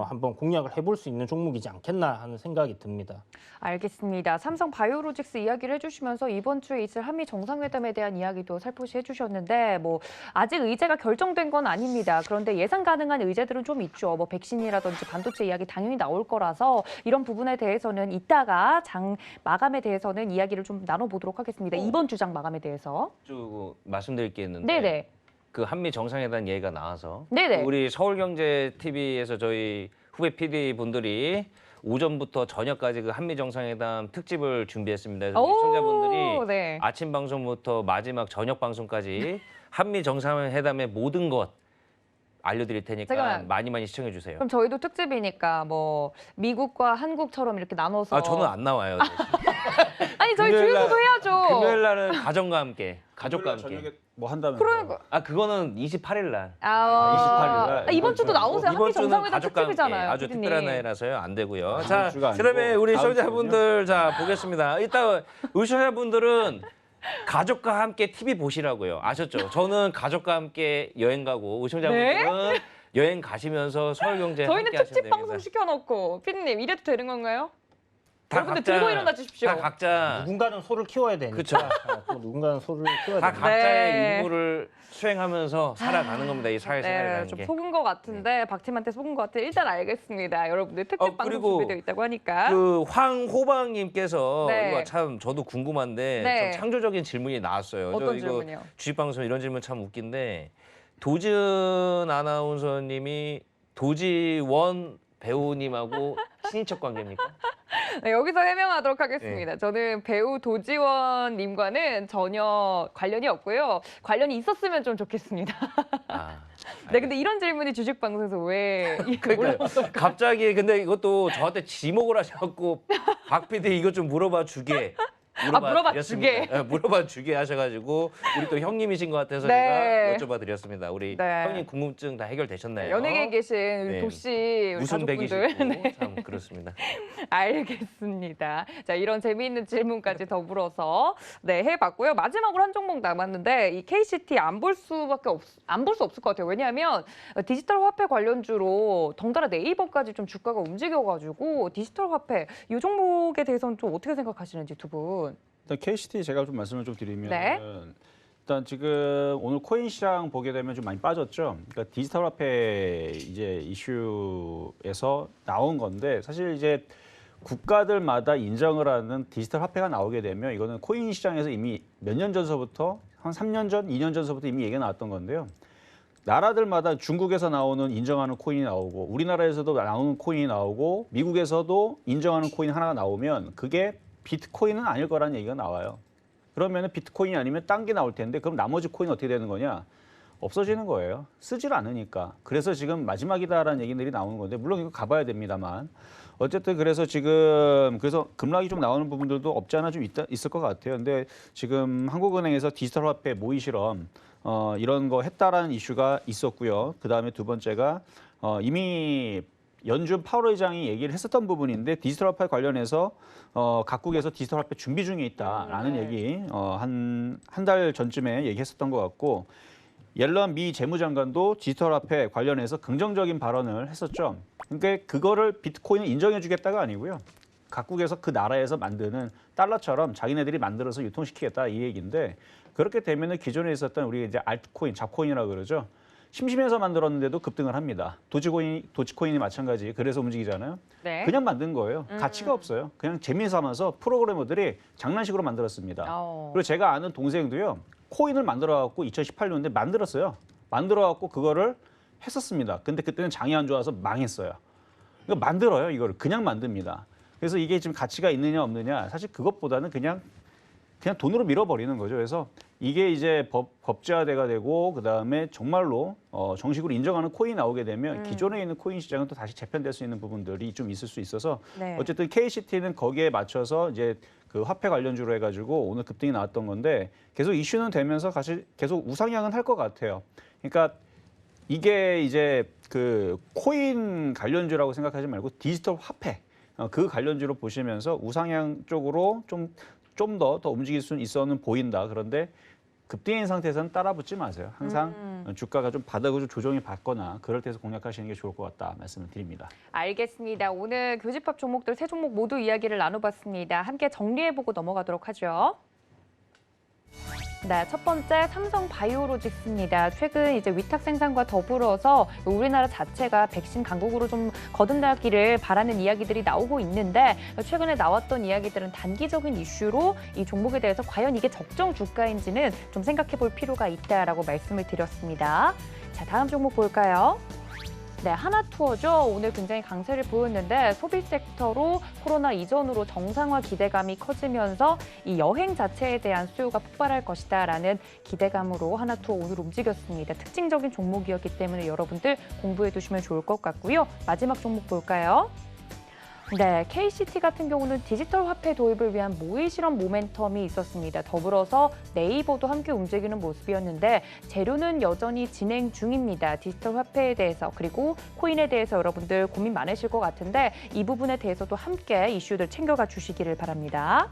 한번 공략을 해볼 수 있는 종목이지 않겠나 하는 생각이 듭니다.
알겠습니다. 삼성 바이오로직스 이야기를 해주시면서 이번 주에 있을 한미 정상회담에 대한 이야기도 살포시 해주셨는데 뭐 아직 의제가 결정된 건 아닙니다. 그런데 예상 가능한 의제들은 좀 있죠. 뭐 백신이라든지 반도체 이야기 당연히 나올 거라서 이런 부분에 대해서는 이따가 장 마감에 대해서는 이야기를 좀 나눠보도록 하겠습니다. 이번 주장 마감에 대해서.
쭉 말씀드릴 게 있는데
네네.
그 한미 정상회담 얘기가 나와서
네네.
우리 서울경제TV에서 저희 후배 PD 분들이 오전부터 저녁까지 그 한미 정상회담 특집을 준비했습니다. 그래서 우리 시청자분들이
네.
아침 방송부터 마지막 저녁 방송까지 한미 정상회담의 모든 것 알려드릴 테니까
잠깐만.
많이 시청해 주세요.
그럼 저희도 특집이니까 뭐 미국과 한국처럼 이렇게 나눠서.
아 저는 안 나와요.
아니 저희
금요일 날-
주유소도 해야죠.
금요일 날은 가족과 함께.
저녁에 뭐 한다면
그러니까.
아 그거는 28일 날.
28일 날.
이번 주도 나오세요.
이번
한미
주는
정상회담
가족과 함께
특집이잖아요.
아주
피디님.
특별한 날이라서요 안 되고요.
아,
자
이번 주가 아니고
그다음에 우리
다음
시청자분들 자 보겠습니다. 이따 우리 시청자분들은 가족과 함께 TV 보시라고요. 아셨죠? 저는 가족과 함께 여행 가고 우리 시청자분들은 여행 가시면서 서울경제
저희는
함께 하시면
특집
됩니다.
방송 시켜놓고 피디님 이래도 되는 건가요?
다
여러분들
각자-
들고 일어나 주십시오.
다 각자
누군가는 소를 키워야 되니까.
그쵸.
또 누군가는 소를 키워야
다
되니까.
각자의
네.
임무를 수행하면서 살아가는 겁니다. 이 사회생활이라는
좀
게.
속은 것 같은데 박팀한테 속은 것 같아. 일단 알겠습니다. 여러분들 특집 방송
그리고
준비되어 있다고 하니까.
그 황호방님께서
네.
이거 참 저도 궁금한데
네.
좀 창조적인 질문이 나왔어요.
어떤
이거
질문이요?
주식방송 이런 질문 참 웃긴데 도지은 아나운서님이 도지원 배우님하고 친인척 관계입니까?
네, 여기서 해명하도록 하겠습니다. 저는 배우 도지원님과는 전혀 관련이 없고요. 관련이 있었으면 좀 좋겠습니다.
아,
네, 근데 이런 질문이 주식 방송에서 왜
그러니까 갑자기 근데 이것도 저한테 지목을 하셔갖고 박 PD 이것 좀 물어봐 주게.
물어봐
드렸습니다.
주게.
네, 물어봐 주게 하셔가지고 우리 또 형님이신 것 같아서
네.
제가 여쭤봐 드렸습니다. 우리
네.
형님 궁금증 다 해결되셨나요?
연예계에 계신 우리
네.
도씨 우리
무슨
가족분들.
백이시고 참 그렇습니다.
알겠습니다. 자, 이런 재미있는 질문까지 더불어서 네, 해봤고요. 마지막으로 한 종목 남았는데 이 KCT 안 볼 수 없을 것 같아요. 왜냐하면 디지털 화폐 관련주로 덩달아 네이버까지 좀 주가가 움직여가지고 디지털 화폐 이 종목에 대해서는 좀 어떻게 생각하시는지 두 분.
일단 KCT 제가 좀 말씀을 좀 드리면
네.
일단 지금 오늘 코인 시장 보게 되면 좀 많이 빠졌죠. 그러니까 디지털 화폐 이제 이슈에서 나온 건데 사실 이제 국가들마다 인정을 하는 디지털 화폐가 나오게 되면 이거는 코인 시장에서 이미 몇 년 전서부터 한 3년 전, 2년 전서부터 이미 얘기가 나왔던 건데요. 나라들마다 중국에서 나오는 인정하는 코인이 나오고 우리나라에서도 나오는 코인이 나오고 미국에서도 인정하는 코인 하나가 나오면 그게 비트코인은 아닐 거라는 얘기가 나와요. 그러면 비트코인이 아니면 딴 게 나올 텐데 그럼 나머지 코인은 어떻게 되는 거냐? 없어지는 거예요. 쓰질 않으니까. 그래서 지금 마지막이다라는 얘기들이 나오는 건데 물론 이거 가봐야 됩니다만 어쨌든 그래서 지금 그래서 급락이 좀 나오는 부분들도 없지 않아 좀 있을 것 같아요. 근데 지금 한국은행에서 디지털 화폐 모의 실험 이런 거 했다라는 이슈가 있었고요. 그다음에 두 번째가 이미 연준 파월 의장이 얘기를 했었던 부분인데 디지털 화폐 관련해서 각국에서 디지털 화폐 준비 중에 있다라는 얘기 한 달 전쯤에 얘기했었던 것 같고 옐런 미 재무장관도 디지털 화폐 관련해서 긍정적인 발언을 했었죠. 그러니까 그거를 비트코인을 인정해주겠다가 아니고요. 각국에서 그 나라에서 만드는 달러처럼 자기네들이 만들어서 유통시키겠다 이 얘기인데 그렇게 되면은 기존에 있었던 우리 이제 알트코인, 잡코인이라고 그러죠. 심심해서 만들었는데도 급등을 합니다. 도지코인이 마찬가지. 그래서 움직이잖아요.
네.
그냥 만든 거예요. 가치가 없어요. 그냥 재미삼아서 프로그래머들이 장난식으로 만들었습니다. 그리고 제가 아는 동생도요. 코인을 만들어갖고 2018년에 만들었어요. 만들어갖고 그거를 했었습니다. 근데 그때는 장이 안 좋아서 망했어요. 이거 만들어요. 이거를 그냥 만듭니다. 그래서 이게 지금 가치가 있느냐 없느냐 사실 그것보다는 그냥 돈으로 밀어버리는 거죠. 그래서 이게 이제 법제화가 되고 그다음에 정말로 정식으로 인정하는 코인이 나오게 되면 기존에 있는 코인 시장은 또 다시 재편될 수 있는 부분들이 좀 있을 수 있어서
네.
어쨌든 KCT는 거기에 맞춰서 이제 그 화폐 관련주로 해가지고 오늘 급등이 나왔던 건데 계속 이슈는 되면서 사실 계속 우상향은 할 것 같아요. 그러니까 이게 이제 그 코인 관련주라고 생각하지 말고 디지털 화폐 그 관련주로 보시면서 우상향 쪽으로 좀 더 움직일 수는 있어는 보인다. 그런데 급등인 상태에서는 따라붙지 마세요. 항상 주가가 좀 바닥으로 조정이 받거나 그럴 때에서 공략하시는 게 좋을 것 같다 말씀을 드립니다.
알겠습니다. 오늘 교집합 종목들 세 종목 모두 이야기를 나눠봤습니다. 함께 정리해보고 넘어가도록 하죠. 네, 첫 번째 삼성 바이오로직스입니다. 최근 이제 위탁 생산과 더불어서 우리나라 자체가 백신 강국으로 좀 거듭나기를 바라는 이야기들이 나오고 있는데 최근에 나왔던 이야기들은 단기적인 이슈로 이 종목에 대해서 과연 이게 적정 주가인지는 좀 생각해 볼 필요가 있다라고 말씀을 드렸습니다. 자, 다음 종목 볼까요? 네, 하나투어죠. 오늘 굉장히 강세를 보였는데 소비 섹터로 코로나 이전으로 정상화 기대감이 커지면서 이 여행 자체에 대한 수요가 폭발할 것이다라는 기대감으로 하나투어 오늘 움직였습니다. 특징적인 종목이었기 때문에 여러분들 공부해 두시면 좋을 것 같고요. 마지막 종목 볼까요? 네, KCT 같은 경우는 디지털 화폐 도입을 위한 모의 실험 모멘텀이 있었습니다. 더불어서 네이버도 함께 움직이는 모습이었는데 재료는 여전히 진행 중입니다. 디지털 화폐에 대해서 그리고 코인에 대해서 여러분들 고민 많으실 것 같은데 이 부분에 대해서도 함께 이슈들 챙겨가 주시기를 바랍니다.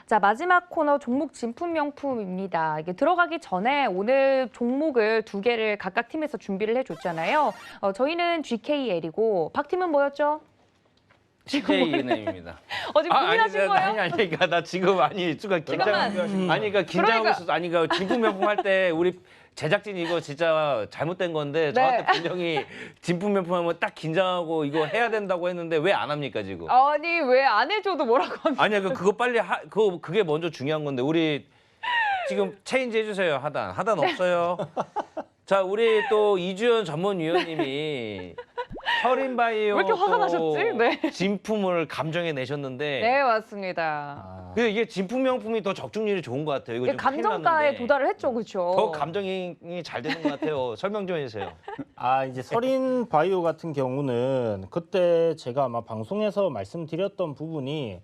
자, 마지막 코너 종목 진품 명품입니다. 이게 들어가기 전에 오늘 종목을 두 개를 각각 팀에서 준비를 해줬잖아요. 저희는 GKL이고 박 팀은 뭐였죠?
CJ은행입니다.
지금 고민하신 거예요?
아니, 그러니까 나 지금 순간 그러니까 긴장하고 있었어. 아니, 그러니까 진품 명품 할 때 우리 제작진이 이거 진짜 잘못된 건데 저한테 분명히 진품 명품 하면 딱 긴장하고 이거 해야 된다고 했는데 왜 안 합니까 지금?
아니 왜 안 해줘도 뭐라고 합니까?
아니야 그거 빨리 그게 먼저 중요한 건데 우리 지금 체인지 해주세요. 하단 없어요. 자, 우리 또 이주연 전문위원님이 서린바이오
왜 이렇게 화가 나셨지? 네.
진품을 감정해 내셨는데
네, 맞습니다.
근데 이게 진품 명품이 더 적중률이 좋은 것 같아요. 이거 좀 큰일
감정가에
났는데.
도달을 했죠, 그렇죠?
더 감정이 잘 되는 것 같아요. 설명 좀 해주세요.
이제 서린 바이오 같은 경우는 그때 제가 아마 방송에서 말씀드렸던 부분이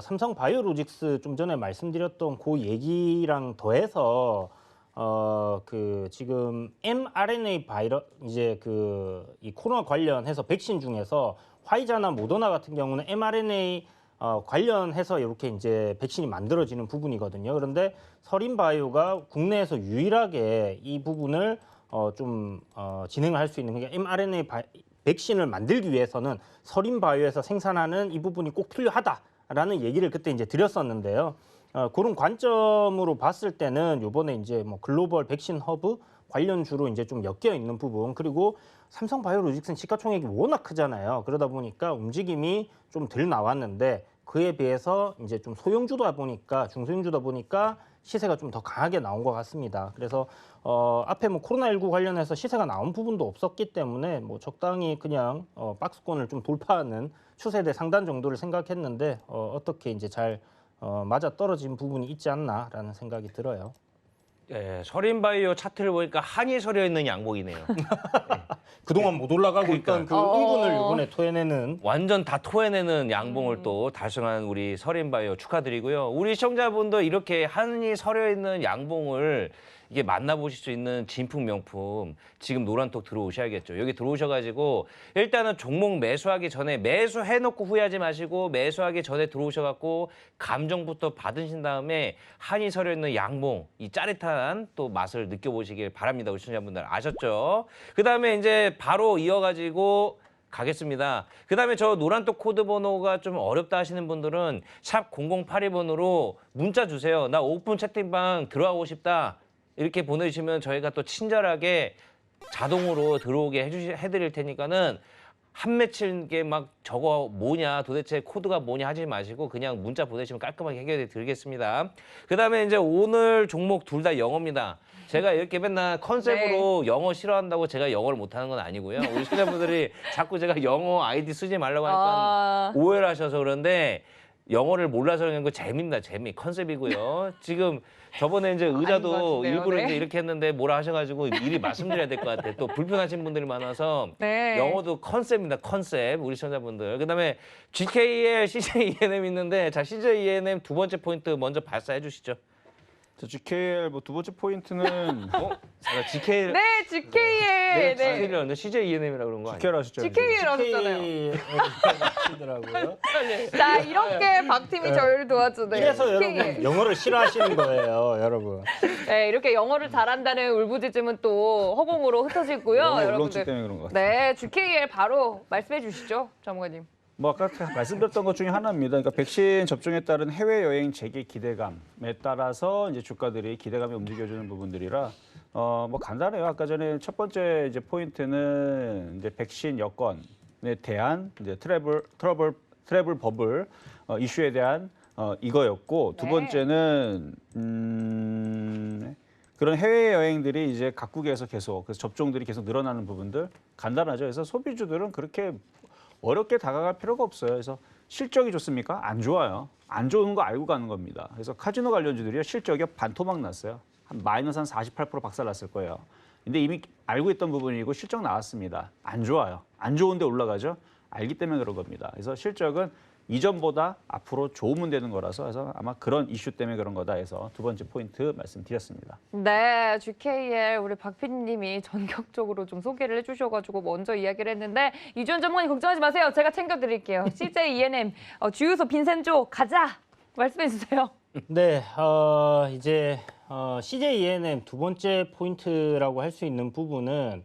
삼성 바이오로직스 좀 전에 말씀드렸던 그 얘기랑 더해서 그 지금 mRNA 바이러 이제 이 코로나 관련해서 백신 중에서 화이자나 모더나 같은 경우는 mRNA 관련해서 이렇게 이제 백신이 만들어지는 부분이거든요. 그런데 서린바이오가 국내에서 유일하게 이 부분을 진행을 할 수 있는 그러니까 mRNA 백신을 만들기 위해서는 서린바이오에서 생산하는 이 부분이 꼭 필요하다라는 얘기를 그때 이제 드렸었는데요. 그런 관점으로 봤을 때는 이번에 이제 뭐 글로벌 백신 허브 관련주로 이제 좀 엮여 있는 부분 그리고 삼성 바이오로직스는 시가총액이 워낙 크잖아요. 그러다 보니까 움직임이 좀 덜 나왔는데 그에 비해서 이제 좀 소형주다 보니까 중소형주다 보니까 시세가 좀 더 강하게 나온 것 같습니다. 그래서 앞에 뭐 코로나19 관련해서 시세가 나온 부분도 없었기 때문에 뭐 적당히 그냥 박스권을 좀 돌파하는 추세대 상단 정도를 생각했는데 어떻게 이제 잘 맞아 떨어진 부분이 있지 않나라는 생각이 들어요.
예, 서린바이오 차트를 보니까 한이 서려 있는 양봉이네요.
그동안 못 올라가고
그러니까.
있던 그 흥분을 이번에 토해내는
완전 다 토해내는 양봉을 또 달성한 우리 서린바이오 축하드리고요. 우리 시청자분도 이렇게 한이 서려 있는 양봉을 이게 만나보실 수 있는 진품 명품 지금 노란톡 들어오셔야겠죠. 여기 들어오셔가지고 일단은 종목 매수하기 전에 매수해놓고 후회하지 마시고 매수하기 전에 들어오셔갖고 감정부터 받으신 다음에 한이 서려 있는 양봉 이 짜릿한 또 맛을 느껴보시길 바랍니다. 우리 시청자분들 아셨죠? 그 다음에 이제 바로 이어가지고 가겠습니다. 그다음에 저 노란톡 코드 번호가 좀 어렵다 하시는 분들은 샵 0082번으로 문자 주세요. 나 오픈 채팅방 들어가고 싶다. 이렇게 보내주시면 저희가 또 친절하게 자동으로 들어오게 해드릴 테니까는 한 맺힌 게 막 저거 뭐냐 도대체 코드가 뭐냐 하지 마시고 그냥 문자 보내시면 깔끔하게 해결해 드리겠습니다. 그다음에 이제 오늘 종목 둘 다 영어입니다. 제가 이렇게 맨날 컨셉으로 영어 싫어한다고 제가 영어를 못하는 건 아니고요. 우리 시청자분들이 자꾸 제가 영어 아이디 쓰지 말라고 하니까 오해를 하셔서 그런데 영어를 몰라서 그런 거 재미입니다. 재미 컨셉이고요. 지금 저번에 이제 의자도 일부러 이제 이렇게 했는데 뭐라 하셔가지고 미리 말씀드려야 될 것 같아요. 또 불편하신 분들이 많아서 영어도 컨셉입니다. 컨셉 우리 시청자분들. 그다음에 GKL, CJENM 있는데 자 CJENM 두 번째 포인트 먼저 발사해 주시죠.
자, GKL 뭐 두 번째 포인트는
제가 GKL
네, GKL. 네.
GKL이라는데 CJENM이라고 그런 거 아니에요?
GKL 하셨죠?
GKL 하셨잖아요.
하시더라고요.
자, 이렇게 박팀이 저희를 도와주네요.
이래서
GKL.
여러분 영어를 싫어하시는 거예요, 여러분.
네, 이렇게 영어를 잘한다는 울부짖음은 또 허공으로 흩어지고요,
영어 울렁증
여러분들.
때문에 그런 것 같아요.
네, GKL 바로 말씀해 주시죠, 전문가님.
뭐 아까 말씀드렸던 것 중에 하나입니다. 그러니까 백신 접종에 따른 해외 여행 재개 기대감에 따라서 이제 주가들이 기대감이 움직여주는 부분들이라 뭐 간단해요. 아까 전에 첫 번째 이제 포인트는 이제 백신 여건에 대한 이제 트래블 버블 이슈에 대한 이거였고 두 번째는 그런 해외 여행들이 이제 각국에서 계속 그래서 접종들이 계속 늘어나는 부분들 간단하죠. 그래서 소비주들은 그렇게 어렵게 다가갈 필요가 없어요. 그래서 실적이 좋습니까? 안 좋아요. 안 좋은 거 알고 가는 겁니다. 그래서 카지노 관련주들이 실적이 반토막 났어요. 한 마이너스 한 48% 박살났을 거예요. 근데 이미 알고 있던 부분이고 실적 나왔습니다. 안 좋아요. 안 좋은데 올라가죠. 알기 때문에 그런 겁니다. 그래서 실적은 이전보다 앞으로 좋으면 되는 거라서 그래서 아마 그런 이슈 때문에 그런 거다 해서 두 번째 포인트 말씀드렸습니다.
네, GKL 우리 박 PD님이 전격적으로 좀 소개를 해주셔가지고 먼저 이야기를 했는데 이주연 전문가님 걱정하지 마세요. 제가 챙겨드릴게요. CJENM 주유소 빈센조 가자 말씀해 주세요.
네, 이제 CJENM 두 번째 포인트라고 할 수 있는 부분은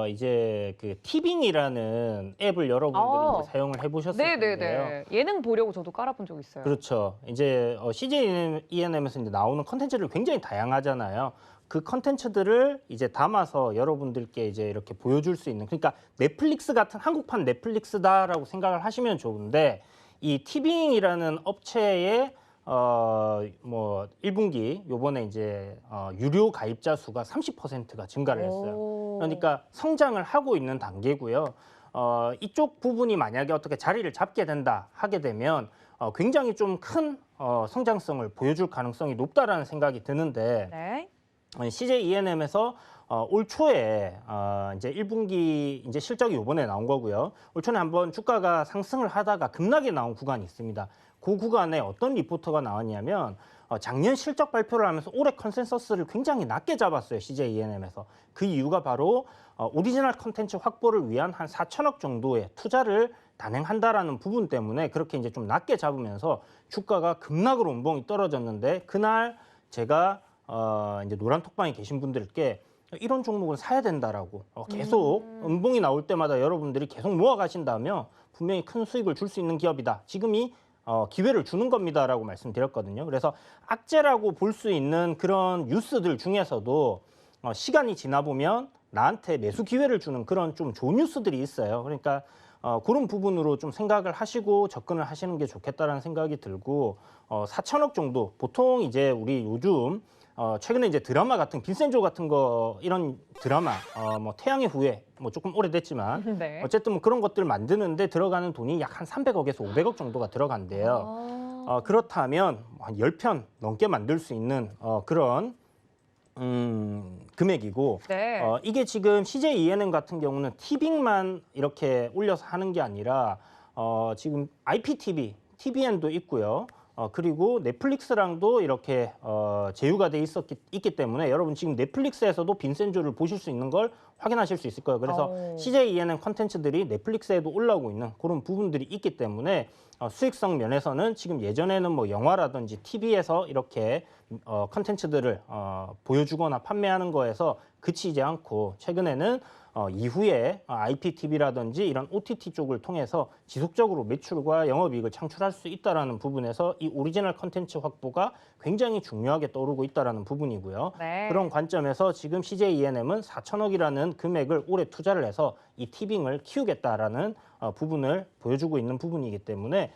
이제 그 티빙이라는 앱을 여러분들이 이제 사용을 해보셨을 텐데요.
네네네. 예능 보려고 저도 깔아본 적 있어요.
그렇죠. 이제 CJENM에서 이제 나오는 컨텐츠를 굉장히 다양하잖아요. 그 컨텐츠들을 이제 담아서 여러분들께 이제 이렇게 보여줄 수 있는, 그러니까 넷플릭스 같은 한국판 넷플릭스다라고 생각을 하시면 좋은데, 이 티빙이라는 업체의 뭐 1분기 요번에 이제 유료 가입자 수가 30%가 증가를 했어요. 그러니까 성장을 하고 있는 단계고요. 이쪽 부분이 만약에 어떻게 자리를 잡게 된다 하게 되면 굉장히 좀 큰 성장성을 보여줄 가능성이 높다라는 생각이 드는데,
네.
CJENM에서 올 초에 이제 1분기 이제 실적이 요번에 나온 거고요. 올 초에 한번 주가가 상승을 하다가 급락이 나온 구간이 있습니다. 그 구간에 어떤 리포터가 나왔냐면 작년 실적 발표를 하면서 올해 컨센서스를 굉장히 낮게 잡았어요. CJENM에서. 그 이유가 바로 오리지널 컨텐츠 확보를 위한 한 4천억 정도의 투자를 단행한다라는 부분 때문에 그렇게 이제 좀 낮게 잡으면서 주가가 급락으로 음봉이 떨어졌는데, 그날 제가 이제 노란톡방에 계신 분들께 이런 종목은 사야 된다라고 계속 음봉이 나올 때마다 여러분들이 계속 모아가신다면 분명히 큰 수익을 줄 수 있는 기업이다. 지금이 기회를 주는 겁니다라고 말씀드렸거든요. 그래서 악재라고 볼 수 있는 그런 뉴스들 중에서도 시간이 지나 보면 나한테 매수 기회를 주는 그런 좀 좋은 뉴스들이 있어요. 그러니까 그런 부분으로 좀 생각을 하시고 접근을 하시는 게 좋겠다라는 생각이 들고, 4천억 정도 보통 이제 우리 요즘 최근에 이제 드라마 같은 빈센조 같은 거, 이런 드라마 뭐 태양의 후예 뭐 조금 오래됐지만
네.
어쨌든 뭐 그런 것들 만드는데 들어가는 돈이 약 한 300억에서 500억 정도가 들어간대요. 그렇다면 한 10편 넘게 만들 수 있는 그런 금액이고,
네.
이게 지금 CJENM 같은 경우는 티빙만 이렇게 올려서 하는 게 아니라 지금 IPTV, TVN도 있고요. 그리고 넷플릭스랑도 이렇게 제휴가 돼 있기 때문에 여러분 지금 넷플릭스에서도 빈센조를 보실 수 있는 걸 확인하실 수 있을 거예요. 그래서 CJENM 컨텐츠들이 넷플릭스에도 올라오고 있는 그런 부분들이 있기 때문에 수익성 면에서는 지금 예전에는 뭐 영화라든지 TV에서 이렇게 컨텐츠들을 보여주거나 판매하는 거에서 그치지 않고 최근에는 이후에 IPTV라든지 이런 OTT 쪽을 통해서 지속적으로 매출과 영업이익을 창출할 수 있다는 부분에서 이 오리지널 컨텐츠 확보가 굉장히 중요하게 떠오르고 있다는 부분이고요.
네.
그런 관점에서 지금 CJ ENM은 4천억이라는 금액을 올해 투자를 해서 이 티빙을 키우겠다라는 부분을 보여주고 있는 부분이기 때문에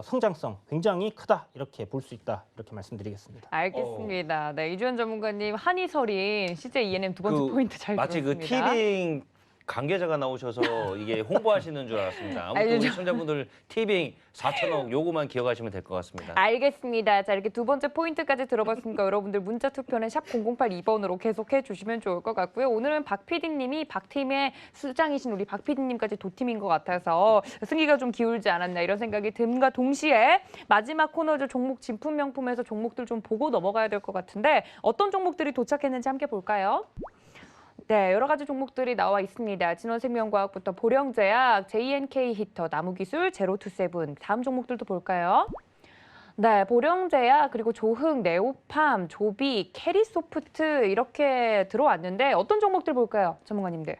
성장성 굉장히 크다 이렇게 볼 수 있다 이렇게 말씀드리겠습니다.
알겠습니다. 네, 이주연 전문가님 한이설인 CJ ENM 두 번째 포인트 잘
마치 그
들었습니다.
티빙 관계자가 나오셔서 이게 홍보하시는 줄 알았습니다. 아무튼 우리
알죠.
시청자분들 티빙 4천억 요거만 기억하시면 될 것 같습니다.
알겠습니다. 자, 이렇게 두 번째 포인트까지 들어봤으니까 여러분들 문자 투표는 샵 0082번으로 계속해 주시면 좋을 것 같고요. 오늘은 박 PD님이 박 팀의 수장이신 우리 박 PD님까지 도팀인 것 같아서 승기가 좀 기울지 않았나 이런 생각이 듦과 동시에 마지막 코너죠. 종목 진품 명품에서 종목들 좀 보고 넘어가야 될 것 같은데 어떤 종목들이 도착했는지 함께 볼까요? 네, 여러 가지 종목들이 나와 있습니다. 진원생명과학부터 보령제약, JNK 히터, 나무기술, 제로투세븐. 다음 종목들도 볼까요? 네, 보령제약, 그리고 조흥, 네오팜, 조비, 캐리소프트 이렇게 들어왔는데 어떤 종목들 볼까요? 전문가님들.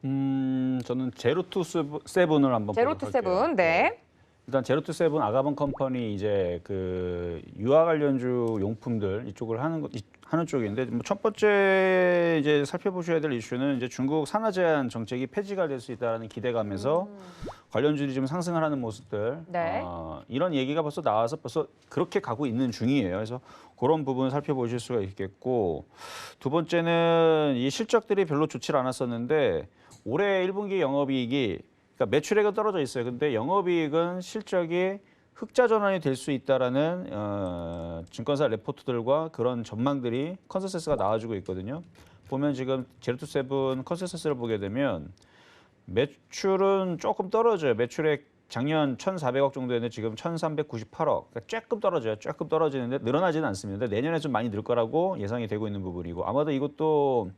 저는 제로투세븐을 한번 보도록
제로투세븐,
할게요.
네.
일단 제로투세븐 아가번 컴퍼니 이제 그 유아 관련주 용품들 이쪽을 하는 쪽인데 뭐 첫 번째 이제 살펴보셔야 될 이슈는 이제 중국 산화 제한 정책이 폐지가 될 수 있다는 기대감에서 관련주들이 좀 상승을 하는 모습들
네.
이런 얘기가 벌써 나와서 벌써 그렇게 가고 있는 중이에요. 그래서 그런 부분을 살펴보실 수가 있겠고 두 번째는 이 실적들이 별로 좋지 않았었는데 올해 1분기 영업이익이 그러니까 매출액은 떨어져 있어요. 근데 영업이익은 실적이 흑자 전환이 될 수 있다라는 증권사 레포트들과 그런 전망들이 컨센서스가 나와주고 있거든요. 보면 지금 제로투세븐 컨센서스를 보게 되면 매출은 조금 떨어져요. 매출액 작년 1,400억 정도였는데 지금 1,398억. 그러니까 조금 떨어져요. 조금 떨어지는데 늘어나지는 않습니다. 내년에 좀 많이 늘 거라고 예상이 되고 있는 부분이고 아마도 이것도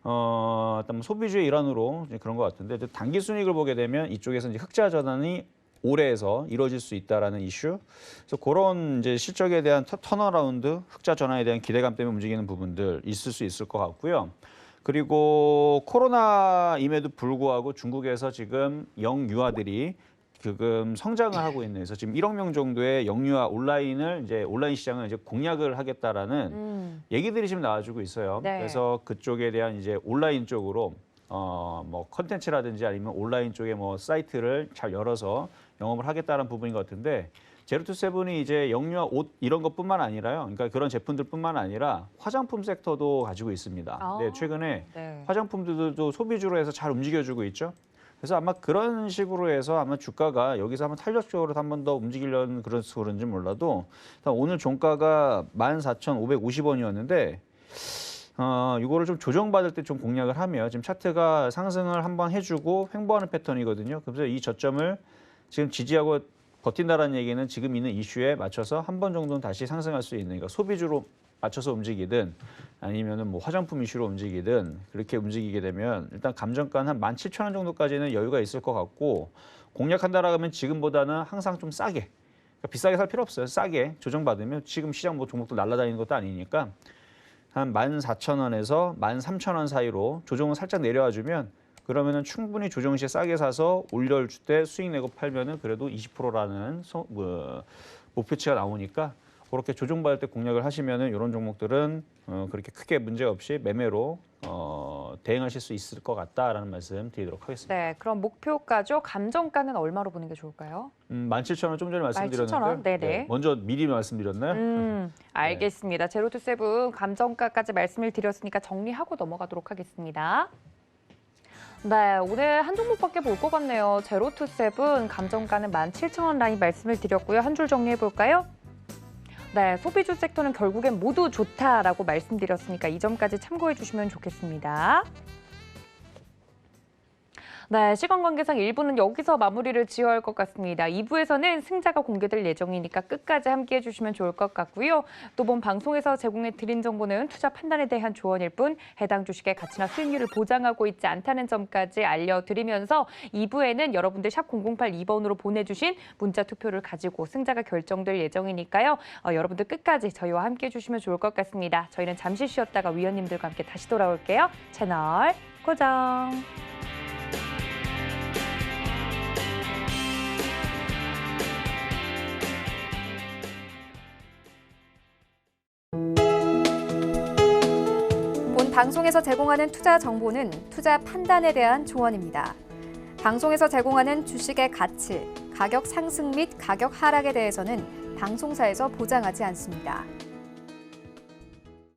일단 소비주의 일환으로 그런 것 같은데 단기 순이익을 보게 되면 이쪽에서 이제 흑자 전환이 올해에서 이루어질 수 있다라는 이슈. 그래서 그런 이제 실적에 대한 턴어라운드, 흑자 전환에 대한 기대감 때문에 움직이는 부분들 있을 수 있을 것 같고요. 그리고 코로나임에도 불구하고 중국에서 지금 영유아들이 지금 성장을 하고 있는 그래서 지금 1억 명 정도의 영유아 온라인 시장을 이제 공략을 하겠다라는 얘기들이 지금 나와주고 있어요.
네.
그래서 그쪽에 대한 이제 온라인 쪽으로 뭐 컨텐츠라든지 아니면 온라인 쪽에 뭐 사이트를 잘 열어서 영업을 하겠다는 부분인 것 같은데 제로투세븐이 이제 영유아 옷 이런 것뿐만 아니라요. 그러니까 그런 제품들뿐만 아니라 화장품 섹터도 가지고 있습니다.
아,
네, 최근에
네.
화장품들도 소비주로 해서 잘 움직여주고 있죠. 그래서 아마 그런 식으로 해서 아마 주가가 여기서 한번 탄력적으로 한 번 더 움직이려는 그런지 몰라도 일단 오늘 종가가 14,550원이었는데 이거를 좀 조정받을 때 좀 공략을 하면 지금 차트가 상승을 한번 해주고 횡보하는 패턴이거든요. 그래서 이 저점을 지금 지지하고 버틴다라는 얘기는 지금 있는 이슈에 맞춰서 한 번 정도는 다시 상승할 수 있는 그러니까 소비주로 맞춰서 움직이든 아니면은 뭐 화장품 이슈로 움직이든 그렇게 움직이게 되면 일단 감정가는 한 17,000원 정도까지는 여유가 있을 것 같고 공략한다라 하면 지금보다는 항상 좀 싸게 그러니까 비싸게 살 필요 없어요. 싸게 조정받으면 지금 시장 뭐 종목도 날아다니는 것도 아니니까 한 14,000원에서 13,000원 사이로 조정을 살짝 내려와 주면 그러면은 충분히 조정 시에 싸게 사서 올려줄 때 수익 내고 팔면은 그래도 20%라는 목표치가 나오니까 그렇게 조정받을 때 공략을 하시면은 이런 종목들은 그렇게 크게 문제 없이 매매로 대응하실 수 있을 것 같다라는 말씀 드리도록 하겠습니다.
네, 그럼 목표가죠. 감정가는 얼마로 보는 게 좋을까요?
17,000원 좀 전에 말씀드렸는데
17,000원? 네네.
먼저 미리 말씀드렸나요?
알겠습니다. 제로투세븐 감정가까지 말씀을 드렸으니까 정리하고 넘어가도록 하겠습니다. 네, 오늘 한 종목밖에 볼 것 같네요. 제로투세븐 감정가는 17,000원 라인 말씀을 드렸고요. 한 줄 정리해 볼까요? 네, 소비주 섹터는 결국엔 모두 좋다라고 말씀드렸으니까 이 점까지 참고해 주시면 좋겠습니다. 네, 시간 관계상 1부는 여기서 마무리를 지어야 할 것 같습니다. 2부에서는 승자가 공개될 예정이니까 끝까지 함께해 주시면 좋을 것 같고요. 또 본 방송에서 제공해 드린 정보는 투자 판단에 대한 조언일 뿐 해당 주식의 가치나 수익률을 보장하고 있지 않다는 점까지 알려드리면서 2부에는 여러분들 샵 0082번으로 보내주신 문자 투표를 가지고 승자가 결정될 예정이니까요. 여러분들 끝까지 저희와 함께해 주시면 좋을 것 같습니다. 저희는 잠시 쉬었다가 위원님들과 함께 다시 돌아올게요. 채널 고정.
본 방송에서 제공하는 투자 정보는 투자 판단에 대한 조언입니다. 방송에서 제공하는 주식의 가치, 가격 상승 및 가격 하락에 대해서는 방송사에서 보장하지 않습니다.